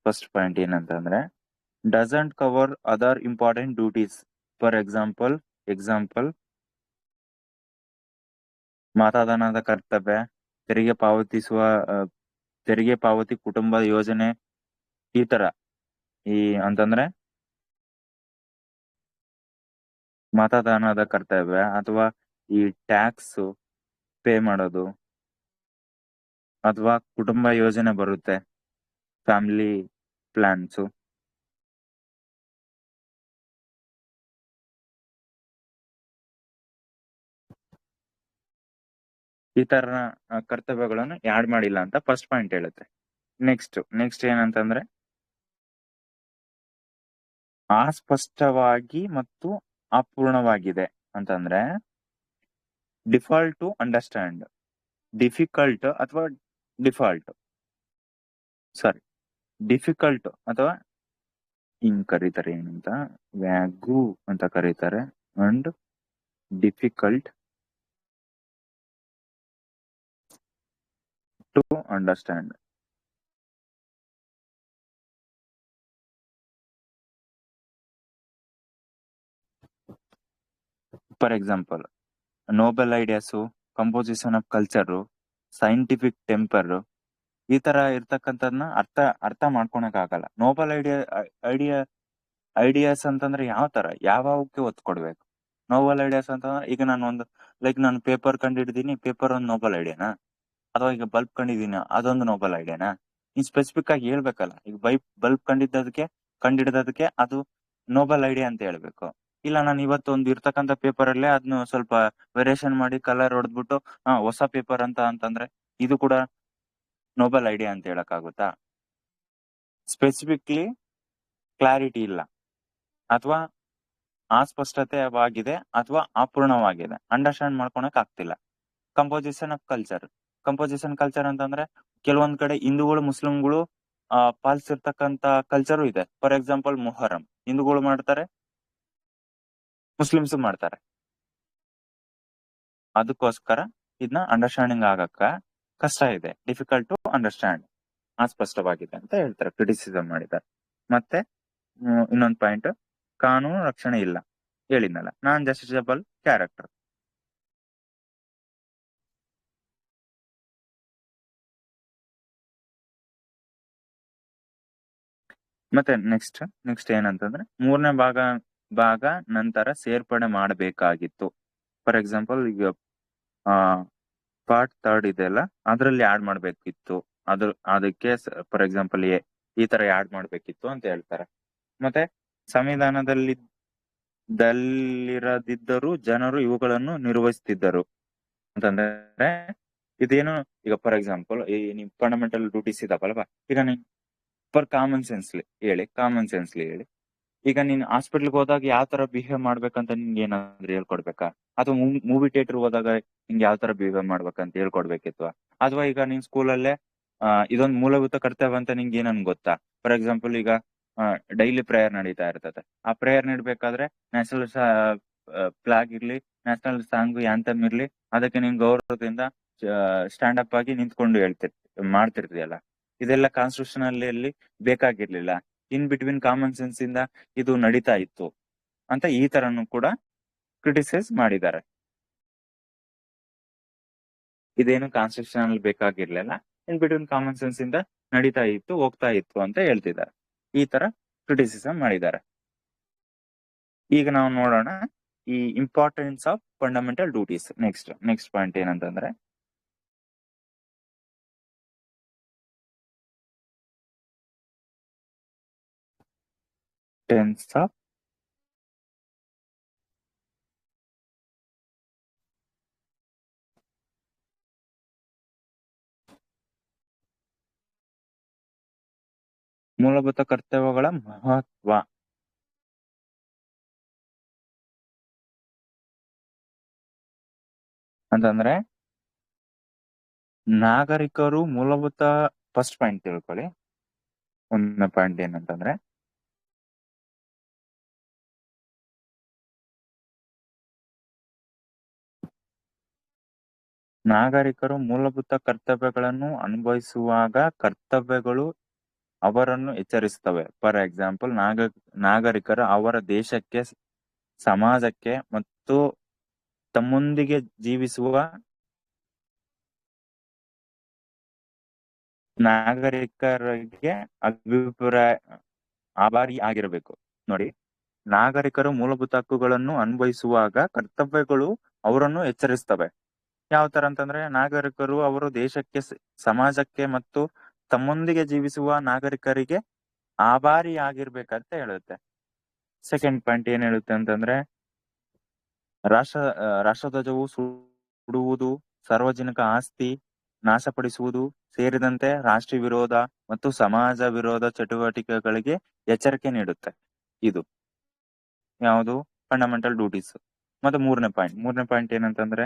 ಫಸ್ಟ್ ಪಾಯಿಂಟ್ ಏನಂತಂದ್ರೆ doesn't cover other important duties. For example ಮತದಾನದ ಕರ್ತವ್ಯ, ತೆರಿಗೆ ಪಾವತಿ, ಕುಟುಂಬ ಯೋಜನೆ, ಈ ತರ ಈ ಅಂತಂದ್ರೆ ಮತದಾನದ ಕರ್ತವ್ಯ ಅಥವಾ ಈ ಟ್ಯಾಕ್ಸ್ ಪೇ ಮಾಡೋದು ಅಥವಾ ಕುಟುಂಬ ಯೋಜನೆ ಬರುತ್ತೆ, ಫ್ಯಾಮಿಲಿ ಪ್ಲಾನ್ಸು. ಈ ತರ ಕರ್ತವ್ಯಗಳನ್ನು ಯಾಡ್ ಮಾಡಿಲ್ಲ ಅಂತ ಫಸ್ಟ್ ಪಾಯಿಂಟ್ ಹೇಳುತ್ತೆ. ನೆಕ್ಸ್ಟ್ ಏನಂತಂದ್ರೆ ಅಸ್ಪಷ್ಟವಾಗಿ ಮತ್ತು ಅಪೂರ್ಣವಾಗಿದೆ ಅಂತಂದ್ರೆ ಡಿಫಾಲ್ಟ್ ಟು ಅಂಡರ್ಸ್ಟ್ಯಾಂಡ್, ಡಿಫಿಕಲ್ಟ್ ಅಥವಾ ಡಿಫಾಲ್ಟ್ ಸಾರಿ ಡಿಫಿಕಲ್ಟ್ ಅಥವಾ ಹಿಂಗ್ ಕರೀತಾರೆ ಏನಂತ, ವ್ಯಾಗು ಅಂತ ಕರೀತಾರೆ, and difficult to understand. For example, noble ideas, composition of culture, scientific temper, ಈ ತರ ಇರ್ತಕ್ಕಂಥದ್ನ ಅರ್ಥ ಮಾಡ್ಕೊಳಕ್ ಆಗಲ್ಲ. ನೋಬೆಲ್ ಐಡಿಯಾ ಐಡಿಯಾಸ್ ಅಂತಂದ್ರೆ ಯಾವ ತರ ಯಾವಕ್ಕೆ ಒತ್ತು ಕೊಡ್ಬೇಕು? ನೋಬೆಲ್ ಐಡಿಯಾಸ್ ಅಂತಂದ್ರೆ ಈಗ ನಾನು ಪೇಪರ್ ಕಂಡಿಡಿದೀನಿ, ಪೇಪರ್ ಒಂದು ನೋಬೆಲ್ ಐಡಿಯಾನಾ? ಅಥವಾ ಈಗ ಬಲ್ಬ್ ಕಂಡಿದೀನಿ, ಅದೊಂದು ನೋಬೆಲ್ ಐಡಿಯಾನಾ? ನೀನ್ ಸ್ಪೆಸಿಫಿಕ್ ಆಗಿ ಹೇಳ್ಬೇಕಲ್ಲ. ಈಗ ಬಲ್ಬ್ ಕಂಡಿಡಿದದಕ್ಕೆ ಅದು ನೋಬೆಲ್ ಐಡಿಯಾ ಅಂತ ಹೇಳ್ಬೇಕು. ಇಲ್ಲ ನಾನು ಇವತ್ತು ಒಂದು ಇರ್ತಕ್ಕಂಥ ಪೇಪರ್ ಅಲ್ಲೇ ಅದನ್ನ ಸ್ವಲ್ಪ ವೇರಿಯೇಷನ್ ಮಾಡಿ ಕಲರ್ ಹೊಡೆದ್ಬಿಟ್ಟು ಹೊಸ ಪೇಪರ್ ಅಂತಂದ್ರೆ ಇದು ಕೂಡ ನೋಬೆಲ್ ಐಡಿಯಾ ಅಂತ ಹೇಳಕ್ಕಾಗುತ್ತಾ? ಸ್ಪೆಸಿಫಿಕ್ಲಿ ಕ್ಲಾರಿಟಿ ಇಲ್ಲ, ಅಥವಾ ಅಸ್ಪಷ್ಟತೆವಾಗಿದೆ ಅಥವಾ ಅಪೂರ್ಣವಾಗಿದೆ, ಅಂಡರ್ಸ್ಟ್ಯಾಂಡ್ ಮಾಡ್ಕೊಳಕ್ ಆಗ್ತಿಲ್ಲ. ಕಂಪೋಸಿಷನ್ ಕಲ್ಚರ್ ಅಂತಂದ್ರೆ ಕೆಲವೊಂದ್ ಕಡೆ ಹಿಂದೂಗಳು ಮುಸ್ಲಿಂಗಳು ಪಾಲಿಸಿರ್ತಕ್ಕಂತ ಕಲ್ಚರು ಇದೆ. ಫಾರ್ ಎಕ್ಸಾಂಪಲ್ ಮೊಹರಂ ಹಿಂದೂಗಳು ಮಾಡ್ತಾರೆ, ಮುಸ್ಲಿಮ್ಸ್ ಮಾಡ್ತಾರೆ. ಅದಕ್ಕೋಸ್ಕರ ಇದನ್ನ ಅಂಡರ್ಸ್ಟ್ಯಾಂಡಿಂಗ್ ಆಗಕ್ಕ ಕಷ್ಟ ಇದೆ, ಡಿಫಿಕಲ್ಟ್ ಟು ಅಂಡರ್ಸ್ಟ್ಯಾಂಡ್, ಅಸ್ಪಷ್ಟವಾಗಿದೆ ಅಂತ ಹೇಳ್ತಾರೆ, ಕ್ರಿಟಿಸಿಸಮ್ ಮಾಡಿದ್ದಾರೆ. ಮತ್ತೆ ಇನ್ನೊಂದು ಪಾಯಿಂಟ್, ಕಾನೂನು ರಕ್ಷಣೆ ಇಲ್ಲ, ಹೇಳಿದ್ನಲ್ಲ, ನಾನ್ ಜಸ್ಟಿಸಬಲ್ ಕ್ಯಾರೆಕ್ಟರ್. ಮತ್ತೆ ನೆಕ್ಸ್ಟ್ ಏನಂತಂದ್ರೆ ಮೂರನೇ ಭಾಗ ನಂತರ ಸೇರ್ಪಡೆ ಮಾಡಬೇಕಾಗಿತ್ತು. ಫಾರ್ ಎಕ್ಸಾಂಪಲ್, ಈಗ ಪಾರ್ಟ್ ಥರ್ಡ್ ಇದೆಲ್ಲ ಅದ್ರಲ್ಲಿ ಆಡ್ ಮಾಡ್ಬೇಕಿತ್ತು, ಅದಕ್ಕೆ ಫಾರ್ ಎಕ್ಸಾಂಪಲ್ ಈ ತರ ಆಡ್ ಮಾಡ್ಬೇಕಿತ್ತು ಅಂತ ಹೇಳ್ತಾರೆ. ಮತ್ತೆ ಸಂವಿಧಾನದಲ್ಲಿ ದಲ್ಲಿರದಿದ್ದರೂ ಜನರು ಇವುಗಳನ್ನು ನಿರ್ವಹಿಸುತ್ತಿದ್ದರು ಅಂತಂದ್ರೆ ಇದೇನು, ಈಗ ಫಾರ್ ಎಕ್ಸಾಂಪಲ್ ಈ ನಿಮ್ ಫಂಡಮೆಂಟಲ್ ಡ್ಯೂಟೀಸ್ ಇದಾವಲ್ವಾ, ಈಗ ಫಾರ್ ಕಾಮನ್ ಸೆನ್ಸ್ಲಿ ಹೇಳಿ, ಈಗ ನೀನ್ ಹಾಸ್ಪಿಟಲ್ಗೆ ಹೋದಾಗ ಯಾವ ತರ ಬಿಹೇವ್ ಮಾಡ್ಬೇಕಂತ ನಿನ್ಗೆ ಏನಾದ್ರು ಹೇಳ್ಕೊಡ್ಬೇಕಾ? ಅಥವಾ ಮೂವಿ ಥಿಯೇಟರ್ ಹೋದಾಗ ನಿಂಗೆ ಯಾವ ತರ ಬಿಹೇವ್ ಮಾಡ್ಬೇಕಂತ ಹೇಳ್ಕೊಡ್ಬೇಕಿತ್ತು? ಅಥವಾ ಈಗ ನಿನ್ ಸ್ಕೂಲಲ್ಲೇ ಇದೊಂದು ಮೂಲಭೂತ ಕರ್ತವ್ಯ ಅಂತ ನಿಂಗೆ ಏನನ್ ಗೊತ್ತಾ? ಫಾರ್ ಎಕ್ಸಾಂಪಲ್, ಈಗ ಡೈಲಿ ಪ್ರೇಯರ್ ನಡೀತಾ ಇರ್ತದೆ, ಆ ಪ್ರೇಯರ್ ನೀಡ್ಬೇಕಾದ್ರೆ ನ್ಯಾಷನಲ್ ಫ್ಲಾಗ್ ಇರ್ಲಿ, ನ್ಯಾಷನಲ್ ಸಾಂಗ್ ಆಂಥಮ್ ಇರ್ಲಿ, ಅದಕ್ಕೆ ನೀನ್ ಗೌರವದಿಂದ ಸ್ಟ್ಯಾಂಡ್ ಅಪ್ ಆಗಿ ನಿಂತ್ಕೊಂಡು ಮಾಡ್ತಿರ್ತೀಯಲ್ಲ, ಇದೆಲ್ಲ ಕಾನ್ಸ್ಟಿಟ್ಯೂಷನ್ ಅಲ್ಲಿ ಬೇಕಾಗಿರ್ಲಿಲ್ಲ. ಇನ್ ಬಿಟ್ವೀನ್ ಕಾಮನ್ ಸೆನ್ಸ್ ಇಂದ ಇದು ನಡೀತಾ ಇತ್ತು ಅಂತ ಈ ತರನು ಕೂಡ ಕ್ರಿಟಿಸೈಸ್ ಮಾಡಿದ್ದಾರೆ. ಇದೇನು ಕಾನ್ಸ್ಟಿಟ್ಯೂಷನ್ ಅಲ್ಲಿ ಬೇಕಾಗಿರ್ಲಿಲ್ಲ, ಇನ್ ಬಿಟ್ವೀನ್ ಕಾಮನ್ ಸೆನ್ಸ್ ಇಂದ ನಡೀತಾ ಇತ್ತು, ಹೋಗ್ತಾ ಇತ್ತು ಅಂತ ಹೇಳ್ತಿದ್ದಾರೆ. ಈ ತರ ಕ್ರಿಟಿಸಿಸಮ್ ಮಾಡಿದ್ದಾರೆ. ಈಗ ನಾವು ನೋಡೋಣ ಈ importance of fundamental duties. Next point ಏನಂತಂದ್ರೆ ಟೆನ್ಸ್ ಆಫ್ ಮೂಲಭೂತ ಕರ್ತವ್ಯಗಳ ಮಹತ್ವ ಅಂತಂದ್ರೆ ನಾಗರಿಕರು ಮೂಲಭೂತ, ಫಸ್ಟ್ ಪಾಯಿಂಟ್ ತಿಳ್ಕೊಳ್ಳಿ. ಒಂದನೇ ಪಾಯಿಂಟ್ ಏನಂತಂದ್ರೆ ನಾಗರಿಕರು ಮೂಲಭೂತ ಕರ್ತವ್ಯಗಳನ್ನು ಅನುಭವಿಸುವಾಗ ಕರ್ತವ್ಯಗಳು ಅವರನ್ನು ಎಚ್ಚರಿಸುತ್ತವೆ. ಫಾರ್ ಎಕ್ಸಾಂಪಲ್, ನಾಗರಿಕರು ಅವರ ದೇಶಕ್ಕೆ, ಸಮಾಜಕ್ಕೆ ಮತ್ತು ತಮ್ಮೊಂದಿಗೆ ಜೀವಿಸುವ ನಾಗರಿಕರಿಗೆ ಆಭಾರಿ ಆಗಿರಬೇಕು. ನೋಡಿ, ನಾಗರಿಕರು ಮೂಲಭೂತ ಹಕ್ಕುಗಳನ್ನು ಅನ್ವಯಿಸುವಾಗ ಕರ್ತವ್ಯಗಳು ಅವರನ್ನು ಎಚ್ಚರಿಸ್ತವೆ. ಯಾವ ತರ ಅಂತಂದ್ರೆ, ನಾಗರಿಕರು ಅವರು ದೇಶಕ್ಕೆ, ಸಮಾಜಕ್ಕೆ ಮತ್ತು ತಮ್ಮೊಂದಿಗೆ ಜೀವಿಸುವ ನಾಗರಿಕರಿಗೆ ಆಭಾರಿ ಆಗಿರ್ಬೇಕಂತ ಹೇಳುತ್ತೆ. ಸೆಕೆಂಡ್ ಪಾಯಿಂಟ್ ಏನ್ ಹೇಳುತ್ತೆ ಅಂತಂದ್ರೆ, ರಾಷ್ಟ್ರಧ್ವಜವು ಸುಡುವುದು, ಸಾರ್ವಜನಿಕ ಆಸ್ತಿ ನಾಶಪಡಿಸುವುದು ಸೇರಿದಂತೆ ರಾಷ್ಟ್ರೀಯ ವಿರೋಧ ಮತ್ತು ಸಮಾಜ ವಿರೋಧ ಚಟುವಟಿಕೆಗಳಿಗೆ ಎಚ್ಚರಿಕೆ ನೀಡುತ್ತೆ. ಇದು ಯಾವುದು ಫಂಡಮೆಂಟಲ್ ಡ್ಯೂಟೀಸ್. ಮತ್ತೆ ಮೂರನೇ ಪಾಯಿಂಟ್ ಏನಂತಂದ್ರೆ,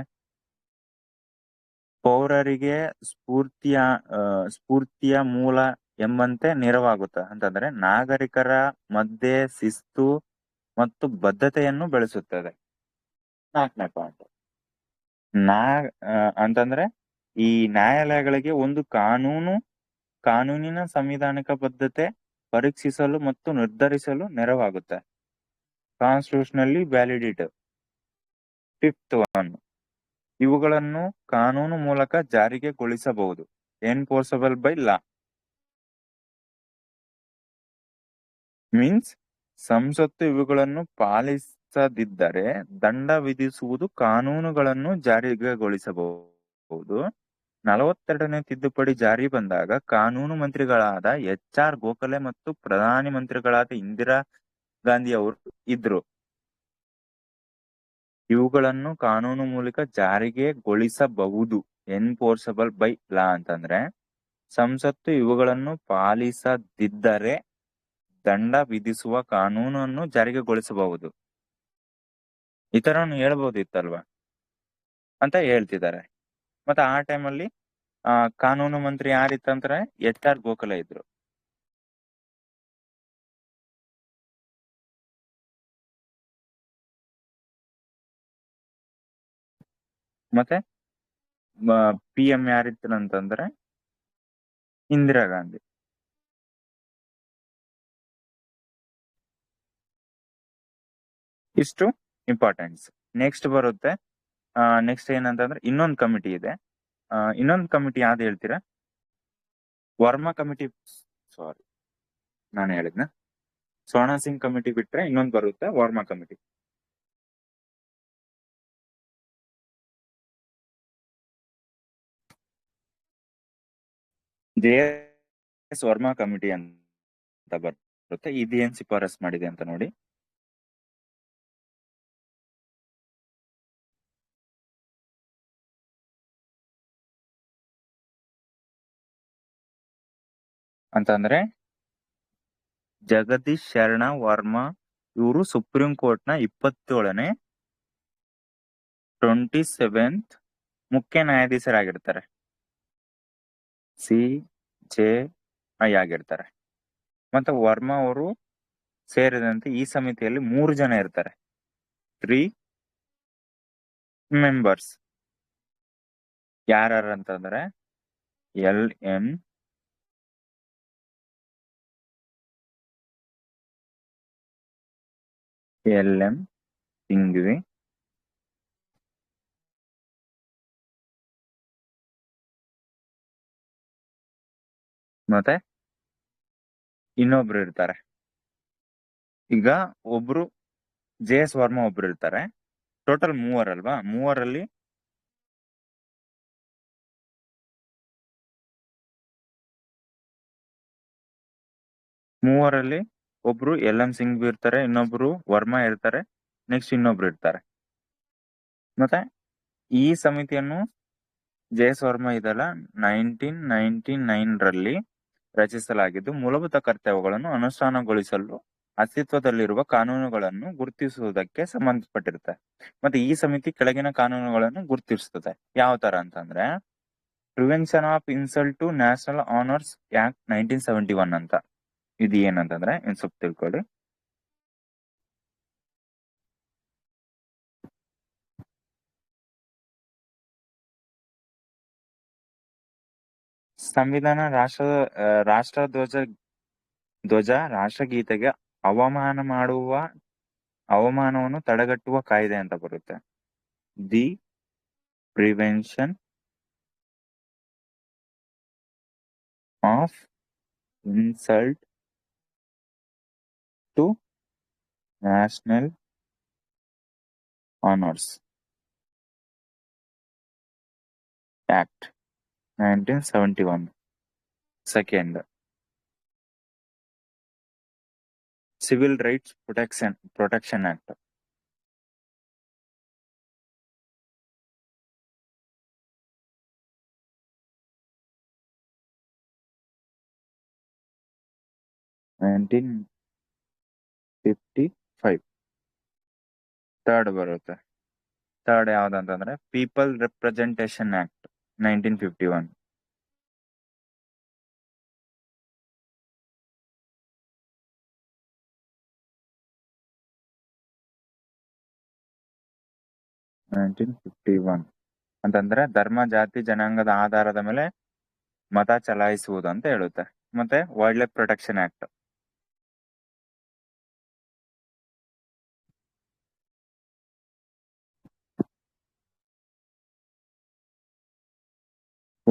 ಪೌರರಿಗೆ ಸ್ಫೂರ್ತಿಯ ಮೂಲ ಎಂಬಂತೆ ನೆರವಾಗುತ್ತೆ ಅಂತಂದ್ರೆ, ನಾಗರಿಕರ ಮಧ್ಯೆ ಶಿಸ್ತು ಮತ್ತು ಬದ್ಧತೆಯನ್ನು ಬೆಳೆಸುತ್ತದೆ. 4ನೇ ಪಾಯಿಂಟ್ ನಾ ಅಂತಂದ್ರೆ, ಈ ನ್ಯಾಯಾಲಯಗಳಿಗೆ ಒಂದು ಕಾನೂನಿನ ಸಂವಿಧಾನಿಕ ಬದ್ಧತೆ ಪರೀಕ್ಷಿಸಲು ಮತ್ತು ನಿರ್ಧರಿಸಲು ನೆರವಾಗುತ್ತೆ. Constitutionally validate. 5th ಒನ್, ಇವುಗಳನ್ನು ಕಾನೂನು ಮೂಲಕ ಜಾರಿಗೆಗೊಳಿಸಬಹುದು. ಎನ್ಫೋರ್ಸಬಲ್ ಬೈ ಲಾ ಮೀನ್ಸ್ ಸಂಸತ್ತು ಇವುಗಳನ್ನು ಪಾಲಿಸದಿದ್ದರೆ ದಂಡ ವಿಧಿಸುವುದು, ಕಾನೂನುಗಳನ್ನು ಜಾರಿಗೆಗೊಳಿಸಬಹುದು. 42ನೇ ತಿದ್ದುಪಡಿ ಜಾರಿ ಬಂದಾಗ ಕಾನೂನು ಮಂತ್ರಿಗಳಾದ HR ಗೋಖಲೆ ಮತ್ತು ಪ್ರಧಾನಿ ಮಂತ್ರಿಗಳಾದ ಇಂದಿರಾ ಗಾಂಧಿ ಅವರು ಇದ್ರು. ಇವುಗಳನ್ನು ಕಾನೂನು ಮೂಲಕ ಜಾರಿಗೆಗೊಳಿಸಬಹುದು. ಎನ್ಫೋರ್ಸಬಲ್ ಬೈ ಲಾ ಅಂತಂದ್ರೆ, ಸಂಸತ್ತು ಇವುಗಳನ್ನು ಪಾಲಿಸದಿದ್ದರೆ ದಂಡ ವಿಧಿಸುವ, ಕಾನೂನನ್ನು ಜಾರಿಗೆಗೊಳಿಸಬಹುದು. ಈ ತರ ಹೇಳ್ಬೋದಿತ್ತಲ್ವಾ ಅಂತ ಹೇಳ್ತಿದ್ದಾರೆ. ಮತ್ತೆ ಆ ಟೈಮಲ್ಲಿ ಕಾನೂನು ಮಂತ್ರಿ ಯಾರಿತ್ತಂದ್ರೆ HR ಗೋಖಲೆ ಇದ್ರು. ಮತ್ತೆ PM ಯಾರಿದ್ರು ಅಂತಂದ್ರೆ ಇಂದಿರಾ ಗಾಂಧಿ. ಇಷ್ಟು ಇಂಪಾರ್ಟೆನ್ಸ್. ನೆಕ್ಸ್ಟ್ ಬರುತ್ತೆ, ನೆಕ್ಸ್ಟ್ ಏನಂತಂದ್ರೆ ಇನ್ನೊಂದು ಕಮಿಟಿ ಇದೆ. ಇನ್ನೊಂದು ಕಮಿಟಿ ಯಾವ್ದು ಹೇಳ್ತೀರಾ? ವರ್ಮಾ ಕಮಿಟಿ. ಸಾರಿ, ನಾನು ಹೇಳಿದ್ನ ಸ್ವರ್ಣ ಸಿಂಗ್ ಕಮಿಟಿ ಬಿಟ್ರೆ ಇನ್ನೊಂದು ಬರುತ್ತೆ, Verma committee. JS Verma committee ಅಂತ ಬರುತ್ತೆ. ಇದೇನ್ ಶಿಫಾರಸ್ ಮಾಡಿದೆ ಅಂತ ನೋಡಿ. ಅಂತಂದ್ರೆ, ಜಗದೀಶ್ ಶರಣ ವರ್ಮಾ ಇವರು ಸುಪ್ರೀಂ ಕೋರ್ಟ್ ನ 27ನೇ 27th ಮುಖ್ಯ ನ್ಯಾಯಾಧೀಶರಾಗಿರ್ತಾರೆ. CJI ಆಗಿರ್ತಾರೆ. ಮತ್ತೆ ವರ್ಮಾ ಅವರು ಸೇರಿದಂತೆ ಈ ಸಮಿತಿಯಲ್ಲಿ 3 ಜನ ಇರ್ತಾರೆ. 3 ಮೆಂಬರ್ಸ್. ಯಾರು ಅಂತಂದ್ರೆ LM ಸಿಂಘ್ವಿ, ಮತ್ತೆ ಇನ್ನೊಬ್ರು ಇರ್ತಾರೆ. ಈಗ ಒಬ್ರು JS ವರ್ಮಾ ಒಬ್ರು ಇರ್ತಾರೆ. ಟೋಟಲ್ 3 ಅಲ್ವಾ? ಮೂವರಲ್ಲಿ ಒಬ್ರು LM ಸಿಂಘ್ವಿ ಇರ್ತಾರೆ, ಇನ್ನೊಬ್ರು ವರ್ಮಾ ಇರ್ತಾರೆ, ನೆಕ್ಸ್ಟ್ ಇನ್ನೊಬ್ರು ಇರ್ತಾರೆ. ಮತ್ತೆ ಈ ಸಮಿತಿಯನ್ನು JS ವರ್ಮಾ ಇದಲ್ಲ 1999 ರಚಿಸಲಾಗಿದ್ದು, ಮೂಲಭೂತ ಕರ್ತವ್ಯಗಳನ್ನು ಅನುಷ್ಠಾನಗೊಳಿಸಲು ಅಸ್ತಿತ್ವದಲ್ಲಿರುವ ಕಾನೂನುಗಳನ್ನು ಗುರುತಿಸುವುದಕ್ಕೆ ಸಂಬಂಧಪಟ್ಟಿರುತ್ತೆ. ಮತ್ತೆ ಈ ಸಮಿತಿ ಕೆಳಗಿನ ಕಾನೂನುಗಳನ್ನು ಗುರುತಿಸುತ್ತದೆ. ಯಾವ ತರ ಅಂತಂದ್ರೆ, prevention of insult to national honours act 1971 ಅಂತ. ಇದು ಏನಂತಂದ್ರೆ ಇನ್ ಸ್ವಲ್ಪ ತಿಳ್ಕೊಳ್ಳಿ. ಸಂವಿಧಾನ ಧ್ವಜ ರಾಷ್ಟ್ರಗೀತೆಗೆ ಅವಮಾನವನ್ನು ತಡೆಗಟ್ಟುವ ಕಾಯ್ದೆ ಅಂತ ಬರುತ್ತೆ. The prevention of insult to national honours act 1971. Second, Civil Rights Protection Act. Nineteen 55. Third ಬರುತ್ತೆ. ಥರ್ಡ್ ಯಾವ್ದಂತಂದ್ರೆ ಪೀಪಲ್ ರೆಪ್ರೆಸೆಂಟೇಷನ್ ಆಕ್ಟ್ 1951. ಅಂತಂದ್ರೆ ಧರ್ಮ, ಜಾತಿ, ಜನಾಂಗದ ಆಧಾರದ ಮೇಲೆ ಮತ ಚಲಾಯಿಸುವುದು ಅಂತ ಹೇಳುತ್ತೆ. ಮತ್ತೆ ವೈಲ್ಡ್ ಲೈಫ್ ಪ್ರೊಟೆಕ್ಷನ್ ಆಕ್ಟ್.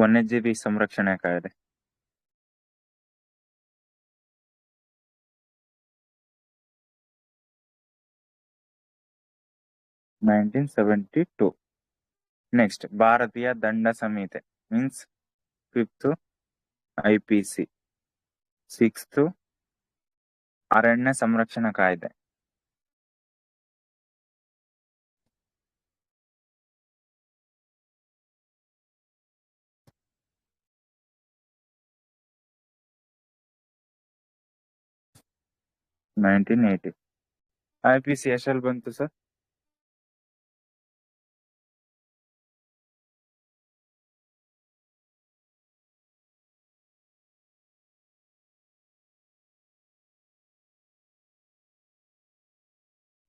ವನ್ಯಜೀವಿ ಸಂರಕ್ಷಣೆ ಕಾಯ್ದೆ. ನೈನ್ಟೀನ್ 72. ನೆಕ್ಸ್ಟ್, ಭಾರತೀಯ ದಂಡ ಸಂಹಿತೆ ಮೀನ್ಸ್ 5th IPC. 6th ಅರಣ್ಯ ಸಂರಕ್ಷಣಾ ಕಾಯ್ದೆ. ನೈನ್ಟೀನ್ 80. IPC ಎಷ್ಟಲ್ಲಿ ಬಂತು ಸರ್?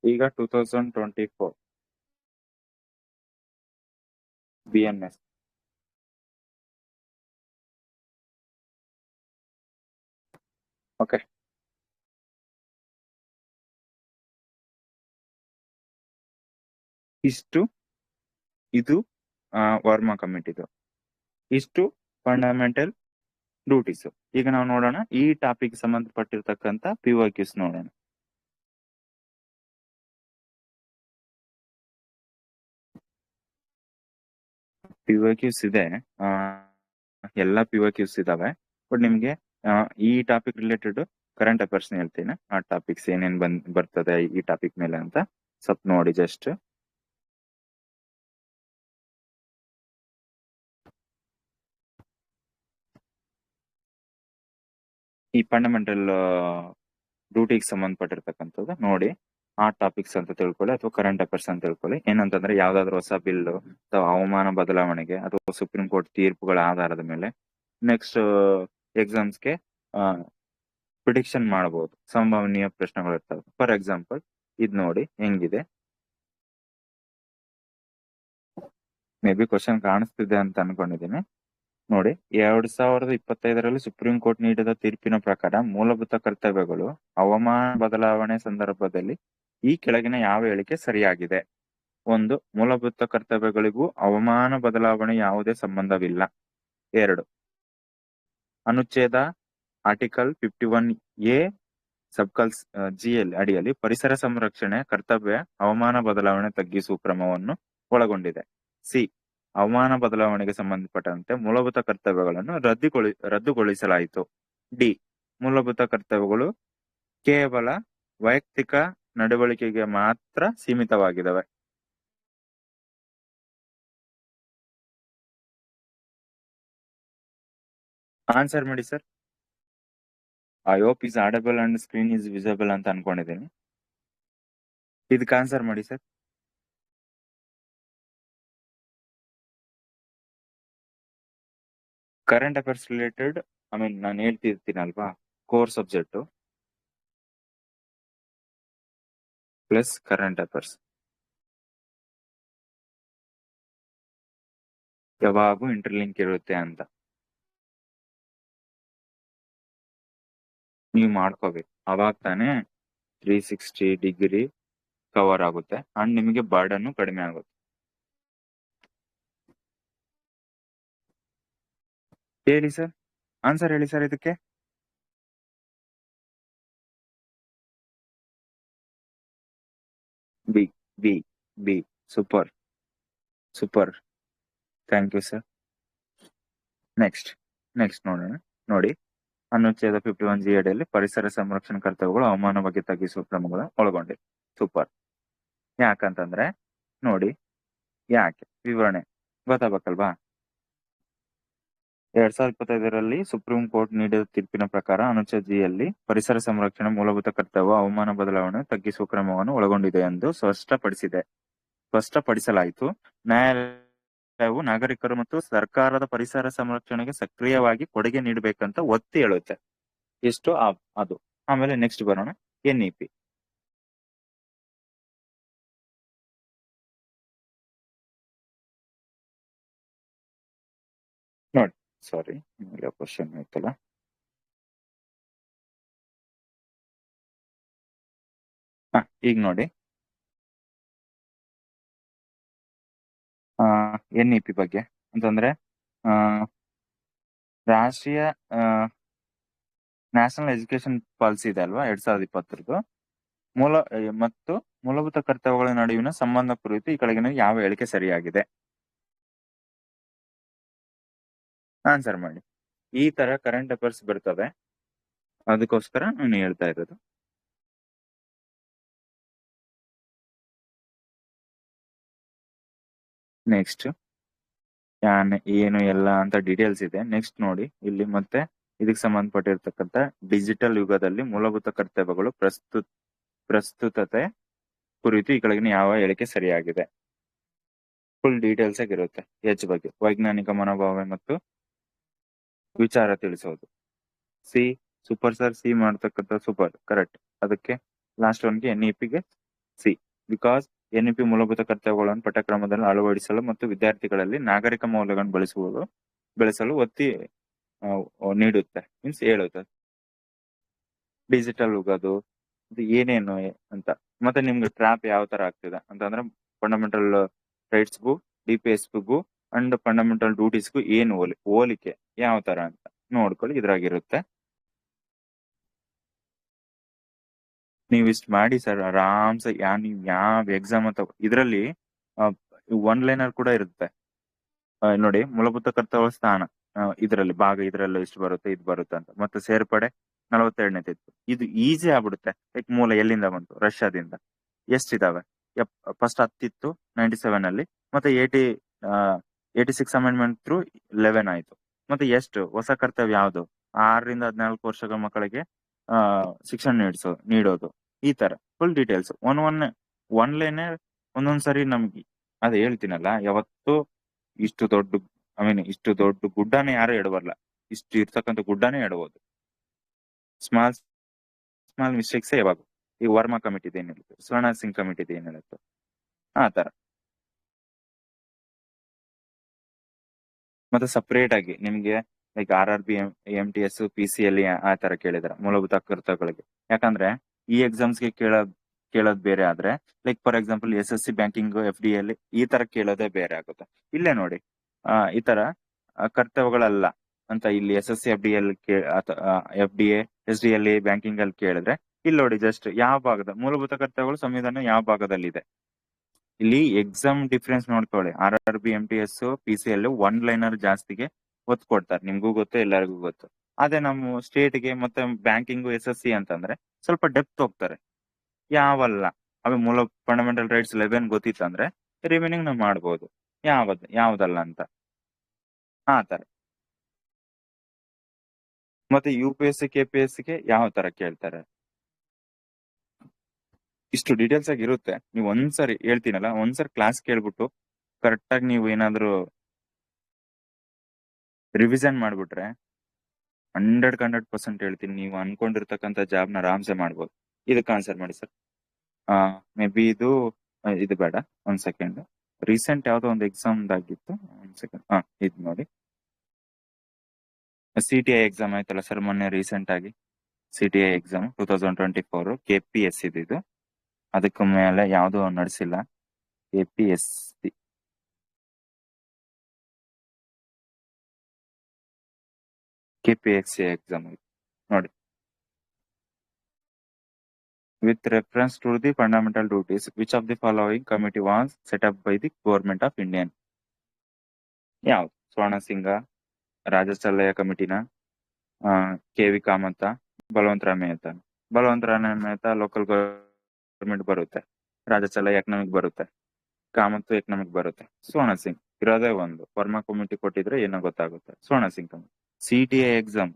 ಈಗ 2024 BNS. ಓಕೆ, ಇಷ್ಟು ಇದು ವರ್ಮಾ ಕಮಿಟಿದು. ಇಷ್ಟು ಫಂಡಮೆಂಟಲ್ ಡ್ಯೂಟೀಸ್. ಈಗ ನಾವು ನೋಡೋಣ ಈ ಟಾಪಿಕ್ ಸಂಬಂಧಪಟ್ಟಿರ್ತಕ್ಕಂಥ PYQs ನೋಡೋಣ. PYQs ಇದೆ, ಎಲ್ಲ PYQs ಇದಾವೆ. ಬಟ್ ನಿಮ್ಗೆ ಈ ಟಾಪಿಕ್ ರಿಲೇಟೆಡ್ ಕರೆಂಟ್ ಅಫೇರ್ಸ್ ಹೇಳ್ತೀನಿ. ಆ ಟಾಪಿಕ್ಸ್ ಏನೇನ್ ಬರ್ತದೆ ಈ ಟಾಪಿಕ್ ಮೇಲೆ ಅಂತ ಸ್ವಲ್ಪ ನೋಡಿ. ಜಸ್ಟ್ ಈ ಫಂಡಮೆಂಟಲ್ ಡ್ಯೂಟಿಗೆ ಸಂಬಂಧಪಟ್ಟಿರ್ತಕ್ಕಂಥದ್ದು ನೋಡಿ. ಆ ಟಾಪಿಕ್ಸ್ ಅಂತ ತಿಳ್ಕೊಳ್ಳಿ, ಅಥವಾ ಕರೆಂಟ್ ಅಫೇರ್ಸ್ ಅಂತ ತಿಳ್ಕೊಳ್ಳಿ. ಏನಂತಂದ್ರೆ ಯಾವ್ದಾದ್ರು ಹೊಸ ಬಿಲ್ ಅಥವಾ ಹವಾಮಾನ ಬದಲಾವಣೆಗೆ ಅಥವಾ ಸುಪ್ರೀಂ ಕೋರ್ಟ್ ತೀರ್ಪುಗಳ ಆಧಾರದ ಮೇಲೆ ನೆಕ್ಸ್ಟ್ ಎಕ್ಸಾಮ್ಸ್ಗೆ ಪ್ರಿಡಿಕ್ಷನ್ ಮಾಡಬಹುದು, ಸಂಭವನೀಯ ಪ್ರಶ್ನೆಗಳು ಇರ್ತವೆ. ಫಾರ್ ಎಕ್ಸಾಂಪಲ್ ಇದ್ ನೋಡಿ ಹೆಂಗಿದೆ. ಮೇ ಬಿ ಕ್ವಶನ್ ಕಾಣಿಸ್ತಿದೆ ಅಂತ ಅನ್ಕೊಂಡಿದ್ದೀನಿ. ನೋಡಿ, 2025ರಲ್ಲಿ ಸುಪ್ರೀಂ ಕೋರ್ಟ್ ನೀಡಿದ ತೀರ್ಪಿನ ಪ್ರಕಾರ ಮೂಲಭೂತ ಕರ್ತವ್ಯಗಳು ಹವಾಮಾನ ಬದಲಾವಣೆ ಸಂದರ್ಭದಲ್ಲಿ ಈ ಕೆಳಗಿನ ಯಾವ ಹೇಳಿಕೆ ಸರಿಯಾಗಿದೆ? 1, ಮೂಲಭೂತ ಕರ್ತವ್ಯಗಳಿಗೂ ಹವಾಮಾನ ಬದಲಾವಣೆ ಯಾವುದೇ ಸಂಬಂಧವಿಲ್ಲ. 2, ಅನುಚ್ಛೇದ ಆರ್ಟಿಕಲ್ 51A ಸಬ್ಕಲ್ಸ್ GL ಅಡಿಯಲ್ಲಿ ಪರಿಸರ ಸಂರಕ್ಷಣೆ ಕರ್ತವ್ಯ ಹವಾಮಾನ ಬದಲಾವಣೆ ತಗ್ಗಿಸುವ ಕ್ರಮವನ್ನು ಒಳಗೊಂಡಿದೆ. ಸಿ, ಹವಾಮಾನ ಬದಲಾವಣೆಗೆ ಸಂಬಂಧಪಟ್ಟಂತೆ ಮೂಲಭೂತ ಕರ್ತವ್ಯಗಳನ್ನು ರದ್ದುಗೊಳಿಸಲಾಯಿತು. ಡಿ, ಮೂಲಭೂತ ಕರ್ತವ್ಯಗಳು ಕೇವಲ ವೈಯಕ್ತಿಕ ನಡವಳಿಕೆಗೆ ಮಾತ್ರ ಸೀಮಿತವಾಗಿದ್ದಾವೆ. ಆನ್ಸರ್ ಮಾಡಿ sir. I hope is audible and screen is visible ಅಂತ ಅನ್ಕೊಂಡಿದ್ದೀನಿ. ಇದಕ್ಕೆ ಆನ್ಸರ್ ಮಾಡಿ ಸರ್. ಕರೆಂಟ್ ಅಫೇರ್ಸ್ ರಿಲೇಟೆಡ್, ನಾನು ಹೇಳ್ತಿರ್ತೀನಲ್ವಾ, core subject plus current affairs ಯಾವಾಗೂ ಇಂಟರ್ಲಿಂಕ್ ಇರುತ್ತೆ ಅಂತ ನೀವು ಮಾಡ್ಕೋಬೇಕು. ಅವಾಗ ತಾನೇ 360 ಡಿಗ್ರಿ ಕವರ್ ಆಗುತ್ತೆ ಅಂಡ್ ನಿಮಗೆ ಬರ್ಡನ್ ಕಡಿಮೆ ಆಗುತ್ತೆ. ಹೇಳಿ ಸರ್, ಆನ್ಸರ್ ಹೇಳಿ ಸರ್ ಇದಕ್ಕೆ. B. Super super. Thank you sir. Next next ನೋಡೋಣ. ನೋಡಿ, ಅನುಚ್ಛೇದ 51G ಅಡಿಯಲ್ಲಿ ಪರಿಸರ ಸಂರಕ್ಷಣಾ ಕರ್ತವ್ಯಗಳು ಹವಾಮಾನ ಬಗ್ಗೆ ತಗ್ಗಿಸುವ ಕ್ರಮಗಳು ಒಳಗೊಂಡಿದೆ. ಸೂಪರ್. ಯಾಕಂತಂದ್ರೆ ನೋಡಿ, ಯಾಕೆ ವಿವರಣೆ ಗೊತ್ತಾಗಬೇಕಲ್ವಾ. 2025ರಲ್ಲಿ ಸುಪ್ರೀಂ ಕೋರ್ಟ್ ನೀಡಿದ ತೀರ್ಪಿನ ಪ್ರಕಾರ ಅನುಚ್ಛೇದ ಜಿಯಲ್ಲಿ ಪರಿಸರ ಸಂರಕ್ಷಣೆ ಮೂಲಭೂತ ಕರ್ತವ್ಯ ಹವಾಮಾನ ಬದಲಾವಣೆ ತಗ್ಗಿಸುವ ಕ್ರಮವನ್ನು ಒಳಗೊಂಡಿದೆ ಎಂದು ಸ್ಪಷ್ಟಪಡಿಸಲಾಯಿತು. ನ್ಯಾಯಾಲಯವು ನಾಗರಿಕರು ಮತ್ತು ಸರ್ಕಾರದ ಪರಿಸರ ಸಂರಕ್ಷಣೆಗೆ ಸಕ್ರಿಯವಾಗಿ ಕೊಡುಗೆ ನೀಡಬೇಕಂತ ಒತ್ತಿ ಹೇಳುತ್ತೆ. ಎಷ್ಟು ಅದು. ಆಮೇಲೆ ನೆಕ್ಸ್ಟ್ ಬರೋಣ, NEP. ನೋಡಿ, ಸಾರಿ, ಕ್ವಶನ್ ಆಯ್ತಲ್ಲ. ಈಗ ನೋಡಿ, NEP ಬಗ್ಗೆ ಅಂತಂದ್ರೆ ರಾಷ್ಟ್ರೀಯ ನ್ಯಾಷನಲ್ ಎಜುಕೇಶನ್ ಪಾಲಿಸಿ ಇದೆ ಅಲ್ವಾ, 2020ರದು. ಮತ್ತು ಮೂಲಭೂತ ಕರ್ತವ್ಯಗಳ ನಡುವಿನ ಸಂಬಂಧ ಕುರಿತು ಈ ಕೆಳಗಿನ ಯಾವ ಹೇಳಿಕೆ ಸರಿಯಾಗಿದೆ? ಆನ್ಸರ್ ಮಾಡಿ. ಈ ತರ ಕರೆಂಟ್ ಅಫೇರ್ಸ್ ಬರ್ತವೆ, ಅದಕ್ಕೋಸ್ಕರ ನಾನು ಹೇಳ್ತಾ ಇರೋದು. ನೆಕ್ಸ್ಟ್ ಏನು ಎಲ್ಲ ಅಂತ ಡೀಟೇಲ್ಸ್ ಇದೆ. ನೆಕ್ಸ್ಟ್ ನೋಡಿ, ಇಲ್ಲಿ ಮತ್ತೆ ಇದಕ್ಕೆ ಸಂಬಂಧಪಟ್ಟಿರ್ತಕ್ಕಂಥ ಡಿಜಿಟಲ್ ಯುಗದಲ್ಲಿ ಮೂಲಭೂತ ಕರ್ತವ್ಯಗಳು ಪ್ರಸ್ತುತತೆ ಕುರಿತು ಈ ಕೆಳಗಿನ ಯಾವ ಹೇಳಿಕೆ ಸರಿಯಾಗಿದೆ? ಫುಲ್ ಡೀಟೇಲ್ಸ್ ಆಗಿರುತ್ತೆ. ಬಗ್ಗೆ ವೈಜ್ಞಾನಿಕ ಮನೋಭಾವ ಮತ್ತು ವಿಚಾರ ತಿಳಿಸೋದು. ಸಿ. ಸೂಪರ್ ಸರ್, ಸಿ ಮಾಡ್ತಕ್ಕಂಥ ಸೂಪರ್ ಕರೆಕ್ಟ್. ಅದಕ್ಕೆ ಲಾಸ್ಟ್ ಒನ್ಗೆ NEPಗೆ ಸಿ. ಬಿಕಾಸ್ NEP ಮೂಲಭೂತ ಕರ್ತವ್ಯಗಳನ್ನು ಪಠ್ಯಕ್ರಮದಲ್ಲಿ ಅಳವಡಿಸಲು ಮತ್ತು ವಿದ್ಯಾರ್ಥಿಗಳಲ್ಲಿ ನಾಗರಿಕ ಮೌಲ್ಯಗಳನ್ನು ಬೆಳೆಸಲು ಒತ್ತಿ ನೀಡುತ್ತೆ, ಮೀನ್ಸ್ ಹೇಳುತ್ತೆ. ಡಿಜಿಟಲ್ ಯುಗದು ಏನೇನು ಅಂತ. ಮತ್ತೆ ನಿಮ್ಗೆ ಟ್ರ್ಯಾಪ್ ಯಾವ ತರ ಆಗ್ತಿದೆ ಅಂತಂದ್ರೆ, ಫಂಡಮೆಂಟಲ್ ರೈಟ್ಸ್ಗೂ DPSಗೂ ಅಂಡ್ ಫಂಡಮೆಂಟಲ್ ಡ್ಯೂಟೀಸ್ಗೂ ಏನು ಹೋಲಿಕೆ ಯಾವ ತರ ಅಂತ ನೋಡ್ಕೊಳ್ಳಿ, ಇದ್ರಾಗಿರುತ್ತೆ. ನೀವ್ ಇಷ್ಟ ಮಾಡಿ ಸರ್, ಆರಾಮ್ಸೆ ನೀವ್ ಯಾವ ಎಕ್ಸಾಮ್ ಅಂತ ಇದ್ರಲ್ಲಿ 1 ಲೈನರ್ ಕೂಡ ಇರುತ್ತೆ ನೋಡಿ. ಮೂಲಭೂತ ಕರ್ತವ್ಯ ಸ್ಥಾನ ಇದರಲ್ಲಿ ಭಾಗ, ಇದರಲ್ಲಿ ಇಷ್ಟು ಬರುತ್ತೆ, ಇದು ಬರುತ್ತೆ ಅಂತ. ಮತ್ತೆ ಸೇರ್ಪಡೆ 42ನೇ ತಿತ್ತು. ಇದು ಈಸಿ ಆಗ್ಬಿಡುತ್ತೆ. ಲೈಕ್ ಮೂಲ ಎಲ್ಲಿಂದ ಬಂತು? ರಷ್ಯಾದಿಂದ. ಎಷ್ಟಿದಾವೆ? ಫಸ್ಟ್ 10 97 ಅಲ್ಲಿ, ಮತ್ತೆ 86 ಅಮೆಂಡ್ಮೆಂಟ್ ಥ್ರೂ 11 ಆಯ್ತು. ಮತ್ತೆ ಎಷ್ಟು ಹೊಸ ಕರ್ತವ್ಯ ಯಾವ್ದು? 6ರಿಂದ 14 ವರ್ಷಗಳ ಮಕ್ಕಳಿಗೆ ಶಿಕ್ಷಣ ನೀಡೋದು. ಈ ತರ ಫುಲ್ ಡೀಟೇಲ್ಸ್ ಒನ್ ಲೈನ್. ಒಂದೊಂದ್ಸರಿ ನಮ್ಗೆ ಅದ್ ಹೇಳ್ತೀನಲ್ಲ, ಯಾವತ್ತು ಇಷ್ಟು ದೊಡ್ಡ ಗುಡ್ಡನೇ ಯಾರು ಎಡವಲ್ಲ. ಇಷ್ಟು ಇರ್ತಕ್ಕಂಥ ಗುಡ್ಡನೇ ಎಡಬಹುದು. ಸ್ಮಾಲ್ ಮಿಸ್ಟೇಕ್ಸ್ ಯಾವಾಗ? ಈ ವರ್ಮಾ ಕಮಿಟಿದ್ ಏನ್ ಹೇಳುತ್ತೆ, ಸ್ವರ್ಣ ಸಿಂಗ್ ಕಮಿಟಿದ್ ಏನ್ ಹೇಳುತ್ತೆ, ಆ ತರ. ಮತ್ತೆ ಸಪರೇಟ್ ಆಗಿ ನಿಮ್ಗೆ ಲೈಕ್ RRB, MTS, PCL ಆ ತರ ಕೇಳಿದಾರೆ ಮೂಲಭೂತ ಕರ್ತವ್ಯಗಳಿಗೆ. ಯಾಕಂದ್ರೆ ಈ ಎಕ್ಸಾಮ್ಸ್ಗೆ ಕೇಳೋದ್ ಬೇರೆ ಆದ್ರೆ, like for example SSC banking, FDA ಈ ತರ ಕೇಳೋದೇ ಬೇರೆ ಆಗುತ್ತೆ. ಇಲ್ಲೇ ನೋಡಿ, ಈ ತರ ಕರ್ತವ್ಯಗಳಲ್ಲ ಅಂತ ಇಲ್ಲಿ SSC, FDA, SDL ಬ್ಯಾಂಕಿಂಗ್ ಅಲ್ಲಿ ಕೇಳಿದ್ರೆ, ಇಲ್ಲಿ ನೋಡಿ ಜಸ್ಟ್ ಯಾವ ಭಾಗದ ಮೂಲಭೂತ ಕರ್ತವ್ಯಗಳು ಸಂವಿಧಾನ ಯಾವ ಭಾಗದಲ್ಲಿದೆ. ಇಲ್ಲಿ ಎಕ್ಸಾಮ್ ಡಿಫ್ರೆನ್ಸ್ ನೋಡ್ಕೊಳ್ಳಿ. RRB, MTS, PCL 1 ಲೈನರ್ ಜಾಸ್ತಿಗೆ ಒತ್ತು ಕೊಡ್ತಾರೆ, ನಿಮ್ಗೂ ಗೊತ್ತು, ಎಲ್ಲರಿಗೂ ಗೊತ್ತು. ಅದೇ ನಮ್ಮ ಸ್ಟೇಟ್ಗೆ ಮತ್ತೆ ಬ್ಯಾಂಕಿಂಗು, SSC ಅಂತಂದ್ರೆ ಸ್ವಲ್ಪ ಡೆಪ್ತ್ ಹೋಗ್ತಾರೆ. ಯಾವಲ್ಲ ಅವೆ ಮೂಲ ಫಂಡಮೆಂಟಲ್ ರೈಟ್ಸ್ 11 ಗೊತ್ತಿತ್ತಂದ್ರೆ ರಿಮೈನಿಂಗ್ ನಾವು ಮಾಡ್ಬೋದು, ಯಾವ್ದಲ್ಲ ಅಂತ, ಆ ತರ. ಮತ್ತೆ UPSC, KPSCಗೆ ಯಾವ ತರ ಕೇಳ್ತಾರೆ, ಇಷ್ಟು ಡೀಟೇಲ್ಸ್ ಆಗಿ ಇರುತ್ತೆ. ನೀವು ಒಂದ್ಸರಿ ಹೇಳ್ತೀನಲ್ಲ, ಒಂದ್ಸರಿ ಕ್ಲಾಸ್ ಕೇಳ್ಬಿಟ್ಟು ಕರೆಕ್ಟ್ ಆಗಿ ನೀವು ಏನಾದ್ರು ರಿವಿಷನ್ ಮಾಡ್ಬಿಟ್ರೆ 100% ಹೇಳ್ತೀನಿ, ನೀವು ಅನ್ಕೊಂಡಿರ್ತಕ್ಕಂಥ ಜಾಬ್ನ ಆರಾಮ್ಸೆ ಮಾಡ್ಬೋದು. ಇದಕ್ಕೆ ಆನ್ಸರ್ ಮಾಡಿ ಸರ್. ಮೇ ಬಿ ಇದು ಬೇಡ, ಒಂದ್ ಸೆಕೆಂಡ್. ರೀಸೆಂಟ್ ಯಾವ್ದೋ ಒಂದು ಎಕ್ಸಾಮ್ ಆಗಿತ್ತು, ಒಂದ್ ಸೆಕೆಂಡ್. ಇದು ನೋಡಿ, CTI ಎಕ್ಸಾಮ್ ಆಯ್ತಲ್ಲ ಸರ್ ಮೊನ್ನೆ ರೀಸೆಂಟ್ ಆಗಿ. CTI ಎಕ್ಸಾಮ್ 2024 KPSC ಇದು. ಅದಕ್ಕ ಮೇಲೆ ಯಾವ್ದು ನಡೆಸಿಲ್ಲ. KPSC ಎಕ್ಸಾಮ್ ನೋಡಿ. with reference to the fundamental duties, which of the following committee was set up by the government of Indian? ಯಾವ್ದು? ಸ್ವರ್ಣ ಸಿಂಗ, ರಾಜಚಲ್ಲಯ್ಯ ಕಮಿಟಿನ, K V. Kamath, Balwantrai Mehta. Balwantrai Mehta local government ಬರುತ್ತೆ, ರಾಜಚಲ್ಲಯ್ಯ ಎಕನಾಮಿಕ್ ಬರುತ್ತೆ, ಕಾಮತ್ ಎಕನಾಮಿಕ್ ಬರುತ್ತೆ. ಸ್ವರ್ಣ ಸಿಂಗ್ ಇರೋದೇ ಒಂದು. ವರ್ಮಾ ಕಮಿಟಿ ಕೊಟ್ಟಿದ್ರೆ ಏನೋ ಗೊತ್ತಾಗುತ್ತೆ. ಸ್ವರ್ಣ ಸಿಂಗ್ ಕಮಿಟಿ. CTA ಎಕ್ಸಾಮ್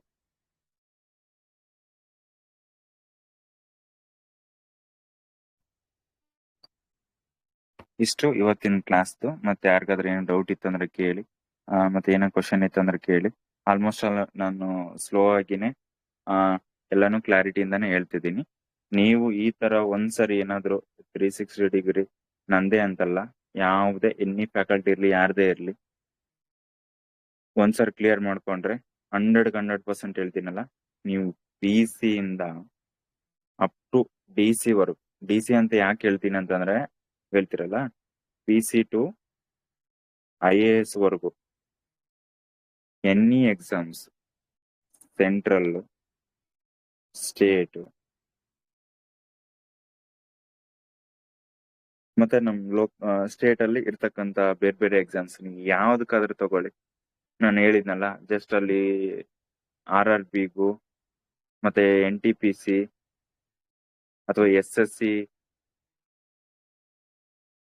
ಇಷ್ಟು ಇವತ್ತಿನ ಕ್ಲಾಸ್ದು. ಮತ್ತೆ ಯಾರಿಗಾದ್ರೂ ಏನೋ ಡೌಟ್ ಇತ್ತಂದ್ರೆ ಕೇಳಿ, ಮತ್ತೆ ಏನೋ ಕ್ವಶನ್ ಇತ್ತಂದ್ರೆ ಕೇಳಿ. ಆಲ್ಮೋಸ್ಟ್ ಆಲ್ ನಾನು ಸ್ಲೋ ಆಗಿನೇ ಎಲ್ಲಾನು ಕ್ಲಾರಿಟಿಯಿಂದಾನೇ ಹೇಳ್ತಿದ್ದೀನಿ. ನೀವು ಈ ತರ ಒಂದ್ಸರಿ ಏನಾದ್ರು 360 ಡಿಗ್ರಿ ನಂದೇ ಅಂತಲ್ಲ, ಯಾವುದೇ ಎನಿ ಫ್ಯಾಕಲ್ಟಿ ಇರ್ಲಿ, ಯಾರದೇ ಇರ್ಲಿ, ಒಂದ್ಸರಿ ಕ್ಲಿಯರ್ ಮಾಡ್ಕೊಂಡ್ರೆ 100% ಹೇಳ್ತೀನಲ್ಲ, ನೀವು PC ಇಂದ ಅಪ್ ಟು DC ವರೆಗೂ. DC ಅಂತ ಯಾಕೆ ಹೇಳ್ತೀನಿ ಅಂತಂದ್ರೆ, ಹೇಳ್ತಿರಲ್ಲ, PC ಟು IAS ವರೆಗೂ ಎನಿ ಎಕ್ಸಾಮ್ಸ್, ಸೆಂಟ್ರಲ್, ಸ್ಟೇಟ್, ಮತ್ತೆ ನಮ್ ಸ್ಟೇಟ್ ಅಲ್ಲಿ ಇರ್ತಕ್ಕಂತ ಬೇರೆ ಬೇರೆ ಎಕ್ಸಾಮ್ಸ್ ನೀವು ಯಾವ್ದಕ್ಕಾದ್ರೂ ತಗೊಳ್ಳಿ. ನಾನು ಹೇಳಿದ್ನಲ್ಲ, ಜಸ್ಟ್ ಅಲ್ಲಿ RRBಗೂ ಮತ್ತೆ NTPC ಅಥವಾ SSC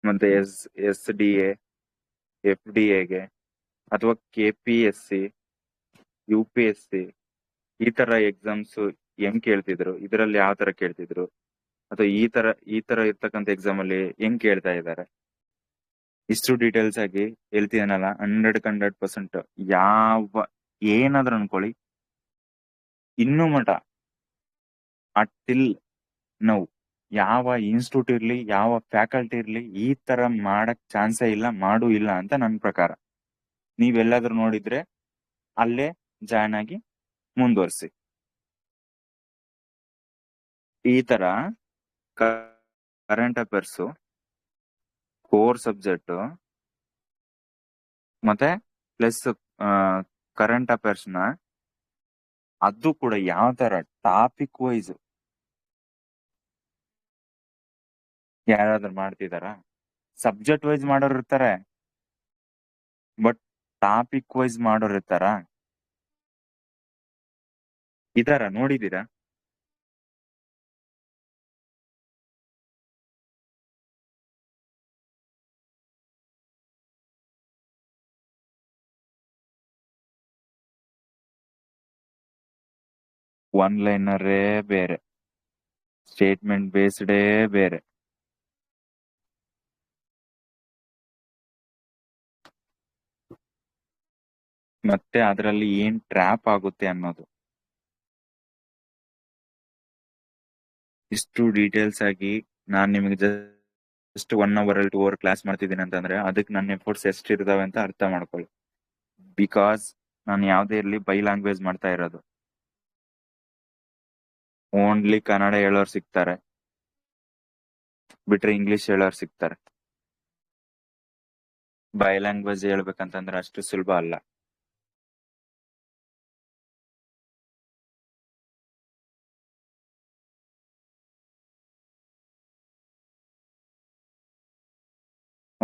ಮತ್ತೆ SDA, FDAಗೆ ಅಥವಾ KPSC, UPSC ಈ ತರ ಎಕ್ಸಾಮ್ಸ್ ಹೆಂಗ್ ಕೇಳ್ತಿದ್ರು, ಇದರಲ್ಲಿ ಯಾವ ತರ ಕೇಳ್ತಿದ್ರು, ಅಥವಾ ಈ ತರ ಇರ್ತಕ್ಕಂಥ ಎಕ್ಸಾಮ್ ಅಲ್ಲಿ ಹೆಂಗ್ ಕೇಳ್ತಾ ಇದ್ದಾರೆ, ಇಷ್ಟು ಡೀಟೇಲ್ಸ್ ಆಗಿ ಹೇಳ್ತೀನಲ್ಲ. 100% ಯಾವ ಏನಾದ್ರೂ ಅನ್ಕೊಳ್ಳಿ, ಇನ್ನೂ ಮಠ ಟಿಲ್ ನಾವು ಯಾವ ಇನ್ಸ್ಟಿಟ್ಯೂಟ್ ಇರ್ಲಿ, ಯಾವ ಫ್ಯಾಕಲ್ಟಿ ಇರ್ಲಿ, ಈ ತರ ಮಾಡಕ್ ಚಾನ್ಸೇ ಇಲ್ಲ, ಮಾಡೂ ಇಲ್ಲ ಅಂತ ನನ್ನ ಪ್ರಕಾರ. ನೀವೆಲ್ಲಾದ್ರೂ ನೋಡಿದ್ರೆ ಅಲ್ಲೇ ಜಾಯ್ನ್ ಆಗಿ ಮುಂದುವರ್ಸಿ. ಈ ತರ ಕರೆಂಟ್ ಅಫೇರ್ಸ್, ಕೋರ್ ಸಬ್ಜೆಕ್ಟ್ ಮತ್ತೆ ಪ್ಲಸ್ ಕರೆಂಟ್ ಅಫೇರ್ಸ್ ನ, ಅದು ಕೂಡ ಯಾವ ತರ ಟಾಪಿಕ್ ವೈಸ್ ಯಾರಾದ್ರೂ ಮಾಡ್ತಿದಾರ? ಸಬ್ಜೆಕ್ಟ್ ವೈಸ್ ಮಾಡೋರು ಇರ್ತಾರೆ, ಬಟ್ ಟಾಪಿಕ್ ವೈಸ್ ಮಾಡೋರು ಇರ್ತಾರ? ಇದಾರ? ನೋಡಿದೀರಾ? ಒನ್ ಲೈನರೇ ಬೇರೆ, ಸ್ಟೇಟ್ಮೆಂಟ್ ಬೇಸ್ಡೇ ಬೇರೆ. ಮತ್ತೆ ಅದರಲ್ಲಿ ಏನ್ ಟ್ರ್ಯಾಪ್ ಆಗುತ್ತೆ ಅನ್ನೋದು. ಇಷ್ಟು ಡೀಟೇಲ್ಸ್ ಆಗಿ ನಾನ್ ನಿಮಗೆ ಜಸ್ಟ್ 1 hour ಅಲ್ಲಿ 2 hour ಕ್ಲಾಸ್ ಮಾಡ್ತಿದ್ದೀನಿ ಅಂತಂದ್ರೆ ಅದಕ್ಕೆ ನನ್ನ ಎಫರ್ಟ್ಸ್ ಎಷ್ಟಿರ್ತಾವೆ ಅಂತ ಅರ್ಥ ಮಾಡ್ಕೊಳ್ಳಿ. ಬಿಕಾಸ್ ನಾನು ಯಾವ್ದೇ ಇರ್ಲಿ ಬೈ ಲ್ಯಾಂಗ್ವೇಜ್ ಮಾಡ್ತಾ ಇರೋದು. ಓನ್ಲಿ ಕನ್ನಡ ಹೇಳೋರು ಸಿಗ್ತಾರೆ, ಬಿಟ್ರೆ ಇಂಗ್ಲಿಷ್ ಹೇಳೋರು ಸಿಗ್ತಾರೆ. ಬೈ ಲ್ಯಾಂಗ್ವೇಜ್ ಹೇಳ್ಬೇಕಂತಂದ್ರೆ ಅಷ್ಟು ಸುಲಭ ಅಲ್ಲ.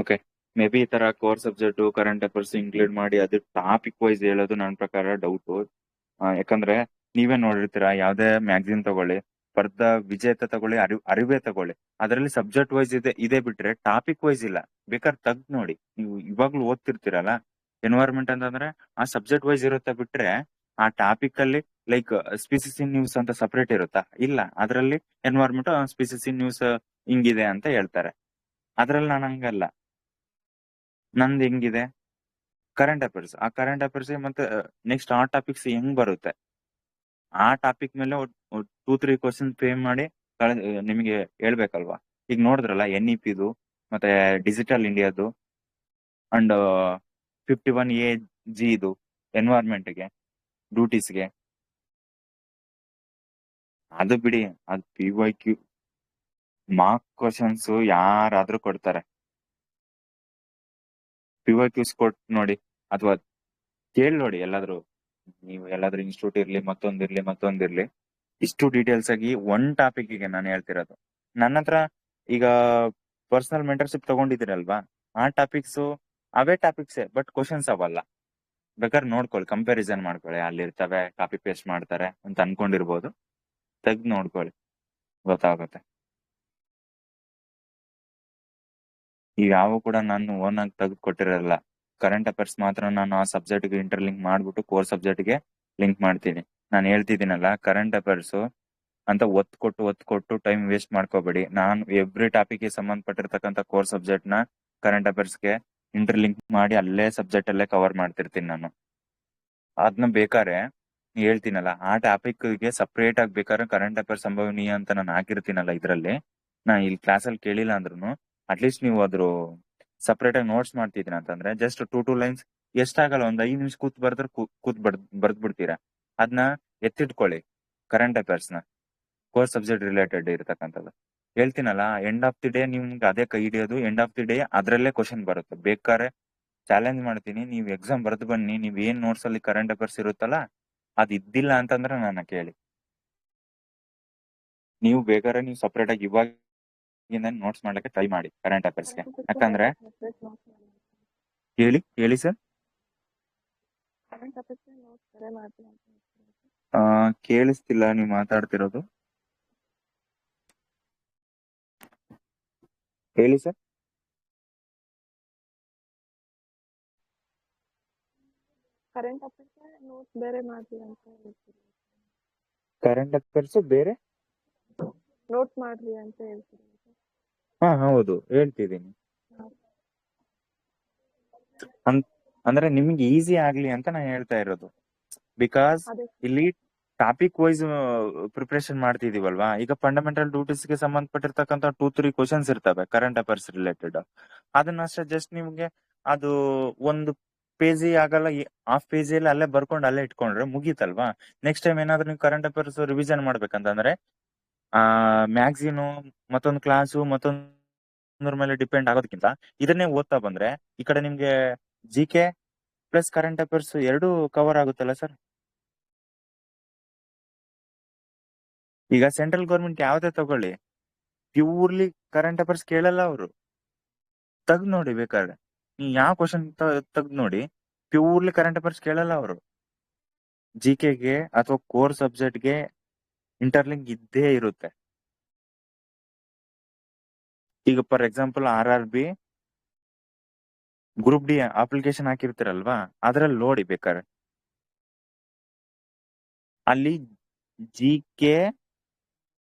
ಓಕೆ, ಮೇ ಬಿ ಈ ತರ core subject, current affairs include ಮಾಡಿ ಅದು ಟಾಪಿಕ್ ವೈಸ್ ಹೇಳೋದು ನನ್ನ ಪ್ರಕಾರ ಡೌಟ್. ಯಾಕಂದ್ರೆ ನೀವೇ ನೋಡಿರ್ತೀರಾ, ಯಾವ್ದೇ ಮ್ಯಾಗಝಿನ್ ತಗೊಳ್ಳಿ, ಸ್ಪರ್ಧಾ ವಿಜೇತ ತಗೊಳ್ಳಿ, ಅರಿವೇ ತಗೊಳ್ಳಿ, ಅದರಲ್ಲಿ ಸಬ್ಜೆಕ್ಟ್ ವೈಸ್ ಇದೆ ಬಿಟ್ರೆ ಟಾಪಿಕ್ ವೈಸ್ ಇಲ್ಲ. ಬೇಕಾದ್ರೆ ತೆಗ್ದ್ ನೋಡಿ, ನೀವು ಇವಾಗ್ಲೂ ಓದ್ತಿರ್ತೀರಲ್ಲ, ಎನ್ವೈರ್ಮೆಂಟ್ ಅಂತಂದ್ರೆ ಆ ಸಬ್ಜೆಕ್ಟ್ ವೈಸ್ ಇರುತ್ತೆ, ಬಿಟ್ರೆ ಆ ಟಾಪಿಕ್ ಅಲ್ಲಿ ಲೈಕ್ ಸ್ಪೀಸಿಸ್ ಇನ್ ನ್ಯೂಸ್ ಅಂತ ಸಪರೇಟ್ ಇರುತ್ತಾ? ಇಲ್ಲ, ಅದರಲ್ಲಿ ಎನ್ವೈರ್ಮೆಂಟ್ ಸ್ಪೀಸಿಸ್ ಇನ್ ನ್ಯೂಸ್ ಹಿಂಗಿದೆ ಅಂತ ಹೇಳ್ತಾರೆ. ಅದ್ರಲ್ಲಿ ನಾನು ಹಂಗಲ್ಲ, ನಂದು ಹೆಂಗಿದೆ ಕರೆಂಟ್ ಅಫೇರ್ಸ್, ಆ ಕರೆಂಟ್ ಅಫೇರ್ಸ್ ಮತ್ತೆ ನೆಕ್ಸ್ಟ್ ಆ ಟಾಪಿಕ್ಸ್ ಹೆಂಗ್ ಬರುತ್ತೆ, ಆ ಟಾಪಿಕ್ ಮೇಲೆ 2-3 ಕ್ವಶನ್ ಫ್ರೇಮ್ ಮಾಡಿ ನಿಮಗೆ ಹೇಳ್ಬೇಕಲ್ವಾ. ಈಗ ನೋಡಿದ್ರಲ್ಲ NEPದು ಮತ್ತೆ ಡಿಜಿಟಲ್ ಇಂಡಿಯಾದು ಅಂಡ್ 51AG ಇದು ಎನ್ವೈರ್ಮೆಂಟ್ಗೆ, ಡ್ಯೂಟೀಸ್ಗೆ. ಅದು ಬಿಡಿ, ಅದು PYQ ಮಾರ್ಕ್ ಕ್ವಶನ್ಸ್ ಯಾರಾದ್ರೂ ಕೊಡ್ತಾರೆ. PYQs ಕೊಟ್ಟು ನೋಡಿ, ಅಥವಾ ಕೇಳಿ ನೋಡಿ ಎಲ್ಲಾದ್ರೂ. ನೀವು ಎಲ್ಲಾದ್ರೂ ಇನ್ಸ್ಟಿಟ್ಯೂಟ್ ಇರ್ಲಿ, ಮತ್ತೊಂದಿರ್ಲಿ, ಇಷ್ಟು ಡೀಟೇಲ್ಸ್ ಆಗಿ ಒನ್ ಟಾಪಿಕ್ಗೆ ನಾನು ಹೇಳ್ತಿರೋದು. ನನ್ನ ಹತ್ರ ಈಗ ಪರ್ಸನಲ್ ಮೆಂಟರ್ಶಿಪ್ ತಗೊಂಡಿದ್ದೀರಲ್ವಾ, ಆ ಟಾಪಿಕ್ಸ್ ಅವೇ ಟಾಪಿಕ್ಸೇ, ಬಟ್ ಕ್ವಶನ್ಸ್ ಅವಲ್ಲ. ಬೇಕಾದ್ರೆ ನೋಡ್ಕೊಳ್ಳಿ, ಕಂಪ್ಯಾರಿಸನ್ ಮಾಡ್ಕೊಳ್ಳಿ, ಅಲ್ಲಿರ್ತವೆ, ಕಾಪಿ ಪೇಸ್ಟ್ ಮಾಡ್ತಾರೆ ಅಂತ ಅನ್ಕೊಂಡಿರ್ಬೋದು. ತೆಗ್ದು ನೋಡ್ಕೊಳ್ಳಿ, ಗೊತ್ತಾಗುತ್ತೆ. ಈಗ ಯಾವ ಕೂಡ ನಾನು ಓನ್ ಆಗಿ ತೆಗೆದು ಕೊಟ್ಟಿರಲ್ಲ. ಕರೆಂಟ್ ಅಫೇರ್ಸ್ ಮಾತ್ರ ನಾನು ಆ ಸಬ್ಜೆಕ್ಟ್ಗೆ ಇಂಟರ್ಲಿಂಕ್ ಮಾಡ್ಬಿಟ್ಟು ಕೋರ್ ಸಬ್ಜೆಕ್ಟ್ಗೆ ಲಿಂಕ್ ಮಾಡ್ತೀನಿ. ನಾನು ಹೇಳ್ತಿದ್ದೀನಲ್ಲ, ಕರೆಂಟ್ ಅಫೇರ್ಸ್ ಅಂತ ಒತ್ತು ಕೊಟ್ಟು ಟೈಮ್ ವೇಸ್ಟ್ ಮಾಡ್ಕೋಬೇಡಿ. ನಾನು ಎವ್ರಿ ಟಾಪಿಕ್ಗೆ ಸಂಬಂಧಪಟ್ಟಿರ್ತಕ್ಕಂಥ ಕೋರ್ ಸಬ್ಜೆಕ್ಟ್ ನ ಕರೆಂಟ್ ಅಫೇರ್ಸ್ಗೆ ಇಂಟರ್ಲಿಂಕ್ ಮಾಡಿ ಅಲ್ಲೇ ಸಬ್ಜೆಕ್ಟ್ ಅಲ್ಲೇ ಕವರ್ ಮಾಡ್ತಿರ್ತೀನಿ ನಾನು. ಅದನ್ನ ಬೇಕಾದ್ರೆ ಹೇಳ್ತೀನಲ್ಲ, ಆ ಟಾಪಿಕ್ಗೆ ಸಪ್ರೇಟ್ ಆಗಿ ಬೇಕಾದ್ರೆ ಕರೆಂಟ್ ಅಫೇರ್ಸ್ ಸಂಭವನೀಯ ಅಂತ ನಾನು ಹಾಕಿರ್ತೀನಲ್ಲ ಇದ್ರಲ್ಲಿ, ನಾ ಇಲ್ಲಿ ಕ್ಲಾಸಲ್ಲಿ ಕೇಳಿಲ್ಲ ಅಂದ್ರೂ ಅಟ್ಲೀಸ್ಟ್ ನೀವು ಅದ್ರ ಸಪ್ರೇಟ್ ಆಗಿ ನೋಟ್ಸ್ ಮಾಡ್ತಿದ್ದೀನಿ ಅಂತಂದ್ರೆ ಜಸ್ಟ್ 2 ಲೈನ್ಸ್ ಎಷ್ಟಾಗಲ್ಲ, ಒಂದ್ 5 ನಿಮಿಷ ಕೂತ್ ಬರ್ದ್ರೆ ಕೂತ್ ಬರ್ದ್ ಬಿಡ್ತೀರಾ. ಅದನ್ನ ಎತ್ತಿಟ್ಕೊಳ್ಳಿ, ಕರೆಂಟ್ ಅಫೇರ್ಸ್ ನ ಕೋರ್ಸ್ ಸಬ್ಜೆಕ್ಟ್ ರಿಲೇಟೆಡ್ ಇರತಕ್ಕಂಥದ್ದು. ಹೇಳ್ತೀನಲ್ಲ, ಎಂಡ್ ಆಫ್ ದಿ ಡೇ ನಿಮ್ಗೆ ಅದೇ ಕೈ ಹಿಡಿಯೋದು. ಎಂಡ್ ಆಫ್ ದಿ ಡೇ ಅದ್ರಲ್ಲೇ ಕ್ವಶನ್ ಬರುತ್ತೆ. ಬೇಕಾದ್ರೆ ಚಾಲೆಂಜ್ ಮಾಡ್ತೀನಿ, ನೀವು ಎಕ್ಸಾಮ್ ಬರೆದು ಬನ್ನಿ, ನೀವ್ ಏನ್ ನೋಟ್ಸ್ ಅಲ್ಲಿ ಕರೆಂಟ್ ಅಫೇರ್ಸ್ ಇರುತ್ತಲ್ಲ ಅದ್ ಇದ್ದಿಲ್ಲ ಅಂತಂದ್ರೆ ನನ್ನ ಕೇಳಿ. ನೀವು ಬೇಕಾದ್ರೆ ನೀವು ಸಪ್ರೇಟ್ ಆಗಿ ಇವಾಗ ನೋಟ್ಸ್ ಮಾಡ್ಲಿಕ್ಕೆ ಟ್ರೈ ಮಾಡಿ ಕರೆಂಟ್ ಅಫೇರ್ಸ್ಗೆ. ಯಾಕಂದ್ರೆ ಹೇಳಿ ಸರ್. ಕೇಳಿಸ್ತಿಲ್ಲ ನೀವು ಮಾತಾಡ್ತಿರೋದು. ಹೇಳಿ ಸರ್. ಕರೆಂಟ್ ಅಫೇರ್ಸ್ ನೋಟ್ಸ್ ಬೇರೆ ಮಾಡ್ತೀವಿ ಅಂತ ಹೇಳ್ತೀವಿ. ಕರೆಂಟ್ ಅಫೇರ್ಸ್ ಬೇರೆ ನೋಟ್ಸ್ ಮಾಡ್ರಿ ಅಂತ ಹೇಳ್ತೀವಿ. ಹಾ ಹೌದು, ಹೇಳ್ತಿದ್ದೀನಿ. ಅಂದ್ರೆ ನಿಮ್ಗೆ ಈಸಿ ಆಗ್ಲಿ ಅಂತ ನಾನು ಹೇಳ್ತಾ ಇರೋದು. ಬಿಕಾಸ್ ಇಲ್ಲಿ ಟಾಪಿಕ್ ವೈಸ್ ಪ್ರಿಪರೇಷನ್ ಮಾಡ್ತಿದೀವಲ್ವಾ. ಈಗ ಫಂಡಮೆಂಟಲ್ ಡ್ಯೂಟೀಸ್ಗೆ ಸಂಬಂಧಪಟ್ಟಿರ್ತಕ್ಕಂಥ 2-3 ಕ್ವಶನ್ಸ್ ಇರ್ತವೆ ಕರೆಂಟ್ ಅಫೇರ್ಸ್ ರಿಲೇಟೆಡ್. ಅದನ್ನ ಅಷ್ಟೇ ಜಸ್ಟ್ ನಿಮ್ಗೆ ಅದು ಒಂದು ಪೇಜಿ ಆಗಲ್ಲ, ಹಾಫ್ ಪೇಜಿಯಲ್ಲಿ ಅಲ್ಲೇ ಬರ್ಕೊಂಡು ಅಲ್ಲೇ ಇಟ್ಕೊಂಡ್ರೆ ಮುಗೀತಲ್ವಾ. ನೆಕ್ಸ್ಟ್ ಟೈಮ್ ಏನಾದ್ರು ನೀವು ಕರೆಂಟ್ ಅಫೇರ್ಸ್ ರಿವಿಷನ್ ಮಾಡ್ಬೇಕಂತಂದ್ರೆ ಮ್ಯಾಗ್ಝಿನು ಮತ್ತೊಂದು ಕ್ಲಾಸು ಮತ್ತೊಂದ್ರ ಮೇಲೆ ಡಿಪೆಂಡ್ ಆಗೋದಕ್ಕಿಂತ ಇದನ್ನೇ ಓದ್ತಾ ಬಂದ್ರೆ ಈ ಕಡೆ ನಿಮ್ಗೆ GK ಪ್ಲಸ್ ಕರೆಂಟ್ ಅಫೇರ್ಸ್ ಎರಡು ಕವರ್ ಆಗುತ್ತಲ್ಲ ಸರ್. ಈಗ ಸೆಂಟ್ರಲ್ ಗೌರ್ಮೆಂಟ್ ಯಾವ್ದೇ ತಗೊಳ್ಳಿ, ಪ್ಯೂರ್ಲಿ ಕರೆಂಟ್ ಅಫೇರ್ಸ್ ಕೇಳಲ್ಲ ಅವರು. ತೆಗ್ದು ನೋಡಿ ಬೇಕಾದ್ರೆ, ನೀವು ಯಾವ ಕ್ವಶನ್ ತೆಗ್ದು ನೋಡಿ, ಪ್ಯೂರ್ಲಿ ಕರೆಂಟ್ ಅಫೇರ್ಸ್ ಕೇಳಲ್ಲ ಅವರು. GKಗೆ ಅಥವಾ ಕೋರ್ ಸಬ್ಜೆಕ್ಟ್ಗೆ ಇಂಟರ್ಲಿಂಕ್ ಇದ್ದೇ ಇರುತ್ತೆ. ಈಗ for example RRB group D application ಹಾಕಿರ್ತೀರಲ್ವಾ, ಅದ್ರಲ್ಲಿ ನೋಡಿ ಬೇಕಾದ್ರೆ ಅಲ್ಲಿ GK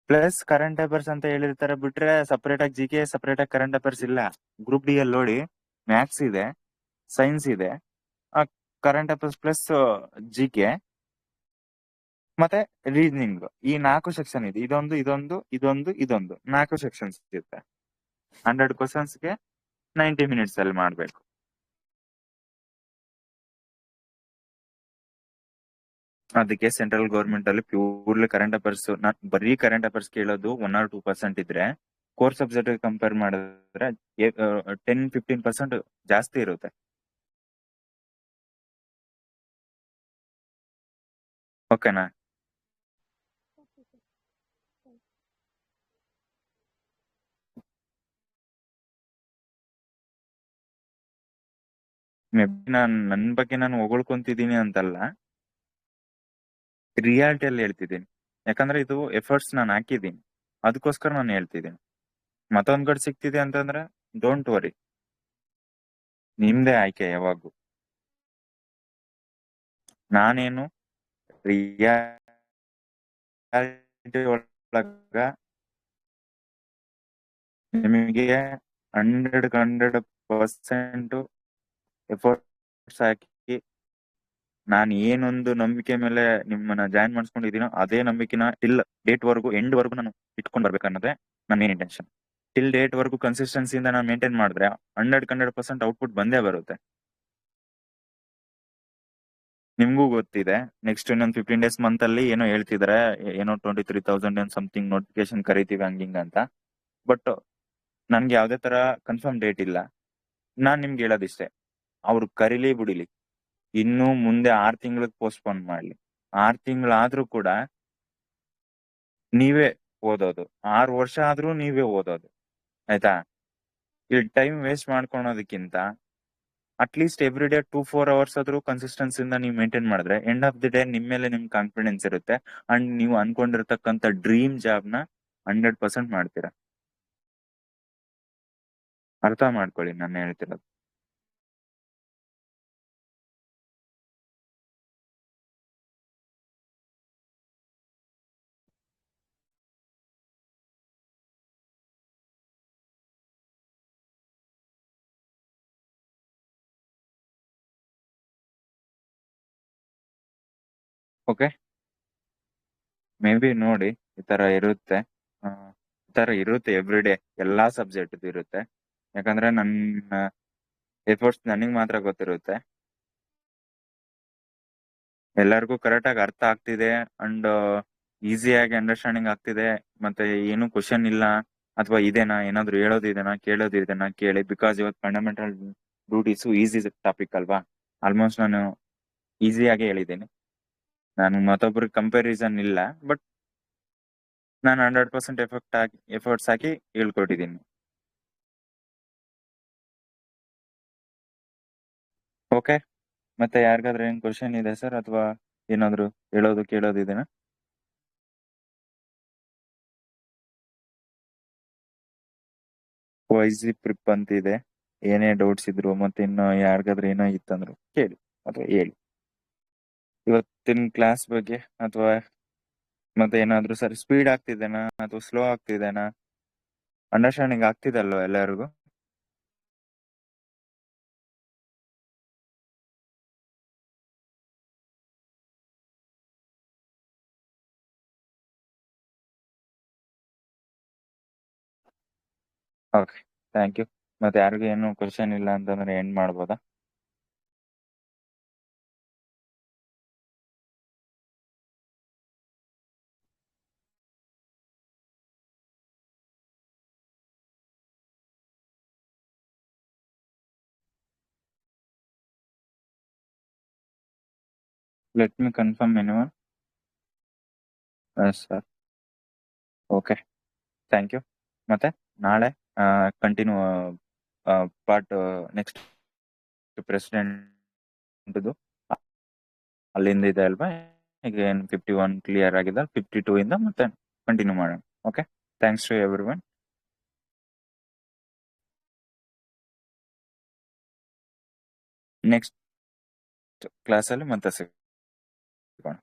ಪ್ಲಸ್ ಕರೆಂಟ್ ಅಫೇರ್ಸ್ ಅಂತ ಹೇಳಿರ್ತಾರೆ, ಬಿಟ್ರೆ ಸಪರೇಟ್ ಆಗಿ GK ಸಪರೇಟ್ ಆಗಿ ಕರೆಂಟ್ ಅಫೇರ್ಸ್ ಇಲ್ಲ. ಗ್ರೂಪ್ ಡಿ ಅಲ್ಲಿ ನೋಡಿ, ಮ್ಯಾಥ್ಸ್ ಇದೆ, ಸೈನ್ಸ್ ಇದೆ, ಕರೆಂಟ್ ಅಫೇರ್ಸ್ ಪ್ಲಸ್ GK ಮತ್ತೆ ರೀಸನಿಂಗ್, ಈ 4 ಸೆಕ್ಷನ್ ಇದೆ. ಇದೊಂದು 4 ಸೆಕ್ಷನ್ಸ್ ಇರುತ್ತೆ. 100 ಕ್ವಶನ್ಸ್ಗೆ 90 ಮಿನಿಟ್ಸ್ ಅಲ್ಲಿ ಮಾಡ್ಬೇಕು. ಅದಕ್ಕೆ ಸೆಂಟ್ರಲ್ ಗೌರ್ಮೆಂಟ್ ಅಲ್ಲಿ ಪ್ಯೂರ್ಲಿ ಕರೆಂಟ್ ಅಫೇರ್ಸ್, ಬರೀ ಕರೆಂಟ್ ಅಫೇರ್ಸ್ ಕೇಳೋದು 1 or 2% ಇದ್ರೆ, ಕೋರ್ ಸಬ್ಜೆಕ್ಟ್ ಕಂಪೇರ್ ಮಾಡಿದ್ರೆ 10-15% ಜಾಸ್ತಿ ಇರುತ್ತೆ. ಓಕೆನಾ? ನನ್ ಬಗ್ಗೆ ನಾನು ಹೊಗಳ್ಕೊಂತಿದ್ದೀನಿ ಅಂತಲ್ಲ, ರಿಯಾಲಿಟಿಯಲ್ಲಿ ಹೇಳ್ತಿದ್ದೀನಿ. ಯಾಕಂದ್ರೆ ಇದು ಎಫರ್ಟ್ಸ್ ನಾನು ಹಾಕಿದ್ದೀನಿ, ಅದಕ್ಕೋಸ್ಕರ ನಾನು ಹೇಳ್ತಿದ್ದೀನಿ. ಮತ್ತೊಂದ್ ಕಡೆ ಸಿಗ್ತಿದೆ ಅಂತಂದ್ರೆ ಡೋಂಟ್ ವರಿ, ನಿಮ್ದೇ ಆಯ್ಕೆ ಯಾವಾಗೂ. ನಾನೇನು ರಿಯಾಲಿಟಿ ಒಳಗ ನಿಮಗೆ 100% ಎಫರ್ಟ್ಸ್ ಹಾಕಿ ನಾನು ಏನೊಂದು ನಂಬಿಕೆ ಮೇಲೆ ನಿಮ್ಮನ್ನ ಜಾಯಿನ್ ಮಾಡಿಸ್ಕೊಂಡಿದ್ದೀನೋ ಅದೇ ನಂಬಿಕೆನ ಟಿಲ್ ಡೇಟ್ ವರ್ಗು ಎಂಡ್ ವರ್ಗು ನಾನು ಇಟ್ಕೊಂಡ್ ಬರ್ಬೇಕನ್ನೋದೇ ನನ್ನ ಮೇನ್ ಇಂಟೆನ್ಷನ್. ಟಿಲ್ ಡೇಟ್ ವರ್ಗು ಕನ್ಸಿಸ್ಟೆನ್ಸಿಯಿಂದ ನಾನು ಮೇಂಟೈನ್ ಮಾಡಿದ್ರೆ 100% ಔಟ್ಪುಟ್ ಬಂದೇ ಬರುತ್ತೆ. ನಿಮ್ಗೂ ಗೊತ್ತಿದೆ, ನೆಕ್ಸ್ಟ್ ಇನ್ನೊಂದು 15 days ಮಂತ್ ಅಲ್ಲಿ ಏನೋ ಹೇಳ್ತಿದಾರೆ, ಏನೋ 23,000 ಸಮಥಿಂಗ್ ನೋಟಿಫಿಕೇಶನ್ ಕರಿತೀವಿ ಹಂಗಿಂಗ ಅಂತ. ಬಟ್ ನನ್ಗೆ ಯಾವ್ದೇ ತರ ಕನ್ಫರ್ಮ್ ಡೇಟ್ ಇಲ್ಲ. ನಾನ್ ನಿಮ್ಗೆ ಹೇಳೋದಿಷ್ಟೇ, ಅವ್ರು ಕರೀಲಿ ಬಿಡಿಲಿ, ಇನ್ನು ಮುಂದೆ 6 ತಿಂಗಳಿಗೆ ಪೋಸ್ಟ್ಪೋನ್ ಮಾಡ್ಲಿ, 6 ತಿಂಗಳಾದ್ರೂ ಕೂಡ ನೀವೇ ಓದೋದು. 6 ವರ್ಷ ಆದ್ರೂ ನೀವೇ ಓದೋದು. ಆಯ್ತಾ? ಈ ಟೈಮ್ ವೇಸ್ಟ್ ಮಾಡ್ಕೊಳೋದಕ್ಕಿಂತ ಅಟ್ಲೀಸ್ಟ್ ಎವ್ರಿ ಡೇ 2-4 ಅವರ್ಸ್ ಆದ್ರೂ ಕನ್ಸಿಸ್ಟೆನ್ಸಿಂದ ನೀವು ಮೇಂಟೈನ್ ಮಾಡಿದ್ರೆ ಎಂಡ್ ಆಫ್ ದಿ ಡೇ ನಿಮ್ ಮೇಲೆ ನಿಮ್ ಕಾನ್ಫಿಡೆನ್ಸ್ ಇರುತ್ತೆ ಅಂಡ್ ನೀವು ಅನ್ಕೊಂಡಿರ್ತಕ್ಕಂಥ ಡ್ರೀಮ್ ಜಾಬ್ನ 100% ಮಾಡ್ತೀರಾ. ಅರ್ಥ ಮಾಡ್ಕೊಳ್ಳಿ ನಾನು ಹೇಳ್ತಿರೋದು. ಓಕೆ, ಮೇ ಬಿ ನೋಡಿ ಈ ತರ ಇರುತ್ತೆ. ಈ ತರ ಇರುತ್ತೆ ಎವ್ರಿ ಡೇ ಎಲ್ಲಾ ಸಬ್ಜೆಕ್ಟ್ ಇರುತ್ತೆ. ಯಾಕಂದ್ರೆ ನನ್ನ ಎಫರ್ಟ್ಸ್ ನನಗ್ ಮಾತ್ರ ಗೊತ್ತಿರುತ್ತೆ. ಎಲ್ಲರಿಗೂ ಕರೆಕ್ಟ್ ಆಗಿ ಅರ್ಥ ಆಗ್ತಿದೆ ಅಂಡ್ ಈಸಿಯಾಗಿ ಅಂಡರ್ಸ್ಟ್ಯಾಂಡಿಂಗ್ ಆಗ್ತಿದೆ. ಮತ್ತೆ ಏನು ಕ್ವಶನ್ ಇಲ್ಲ ಅಥವಾ ಇದೇನಾ ಏನಾದ್ರು ಹೇಳೋದಿದೆನಾ ಕೇಳೋದಿದೆನಾ ಕೇಳಿ. ಬಿಕಾಸ್ ಇವತ್ತು ಫಂಡಮೆಂಟಲ್ ಡ್ಯೂಟೀಸು ಈಸಿ ಟಾಪಿಕ್ ಅಲ್ವಾ. ಆಲ್ಮೋಸ್ಟ್ ನಾನು ಈಸಿಯಾಗಿ ಹೇಳಿದ್ದೀನಿ. ನಾನು ಮತ್ತೊಬ್ರಿಗೆ ಕಂಪ್ಯಾರಿಸನ್ ಇಲ್ಲ, ಬಟ್ ನಾನು 100% ಎಫರ್ಟ್ಸ್ ಹಾಕಿ ಹೇಳ್ಕೊಟ್ಟಿದ್ದೀನಿ. ಓಕೆ, ಮತ್ತೆ ಯಾರಿಗಾದ್ರೂ ಏನ್ ಕ್ವಶನ್ ಇದೆ ಸರ್, ಅಥವಾ ಏನಾದ್ರು ಹೇಳೋದು ಕೇಳೋದು ಇದೆನಾ? ವೈಸಿ ಪ್ರಿಪ್ ಅಂತ ಇದೆ. ಏನೇ ಡೌಟ್ಸ್ ಇದ್ರು ಮತ್ತೆ ಇನ್ನು ಯಾರಿಗಾದ್ರೂ ಏನೋ ಇತ್ತಂದ್ರು ಕೇಳಿ ಅಥವಾ ಹೇಳಿ. ಇವತ್ತಿನ ಕ್ಲಾಸ್ ಬಗ್ಗೆ ಅಥವಾ ಮತ್ತೆ ಏನಾದ್ರು ಸರ್ ಸ್ಪೀಡ್ ಆಗ್ತಿದೆನಾ ಅಥವಾ ಸ್ಲೋ ಆಗ್ತಿದೆನಾ? ಅಂಡರ್ಸ್ಟ್ಯಾಂಡಿಂಗ್ ಆಗ್ತಿದಲ್ವ ಎಲ್ಲರಿಗೂ? Okay, thank you. ಮತ್ತೆ ಯಾರಿಗೂ ಏನು ಕ್ವಶನ್ ಇಲ್ಲ ಅಂತಂದ್ರೆ ಎಂಡ್ ಮಾಡ್ಬೋದಾ? Let me confirm anyone. Sir, okay, thank you. ಮತ್ತೆ ನಾಳೆ ಕಂಟಿನ್ಯೂ ಪಾರ್ಟ್ ನೆಕ್ಸ್ಟ್ ಪ್ರೆಸಿಡೆಂಟ್ ಅಲ್ಲಿಂದ ಇದೆ ಅಲ್ವಾ. ಈಗ ಏನು 51 ಕ್ಲಿಯರ್ ಆಗಿದೆ, 52 ಇಂದ ಮತ್ತೆ ಕಂಟಿನ್ಯೂ ಮಾಡೋಣ. Okay, thanks to everyone. Next ಕ್ಲಾಸಲ್ಲಿ ಮತ್ತೆ ಸಿಗೋಣ.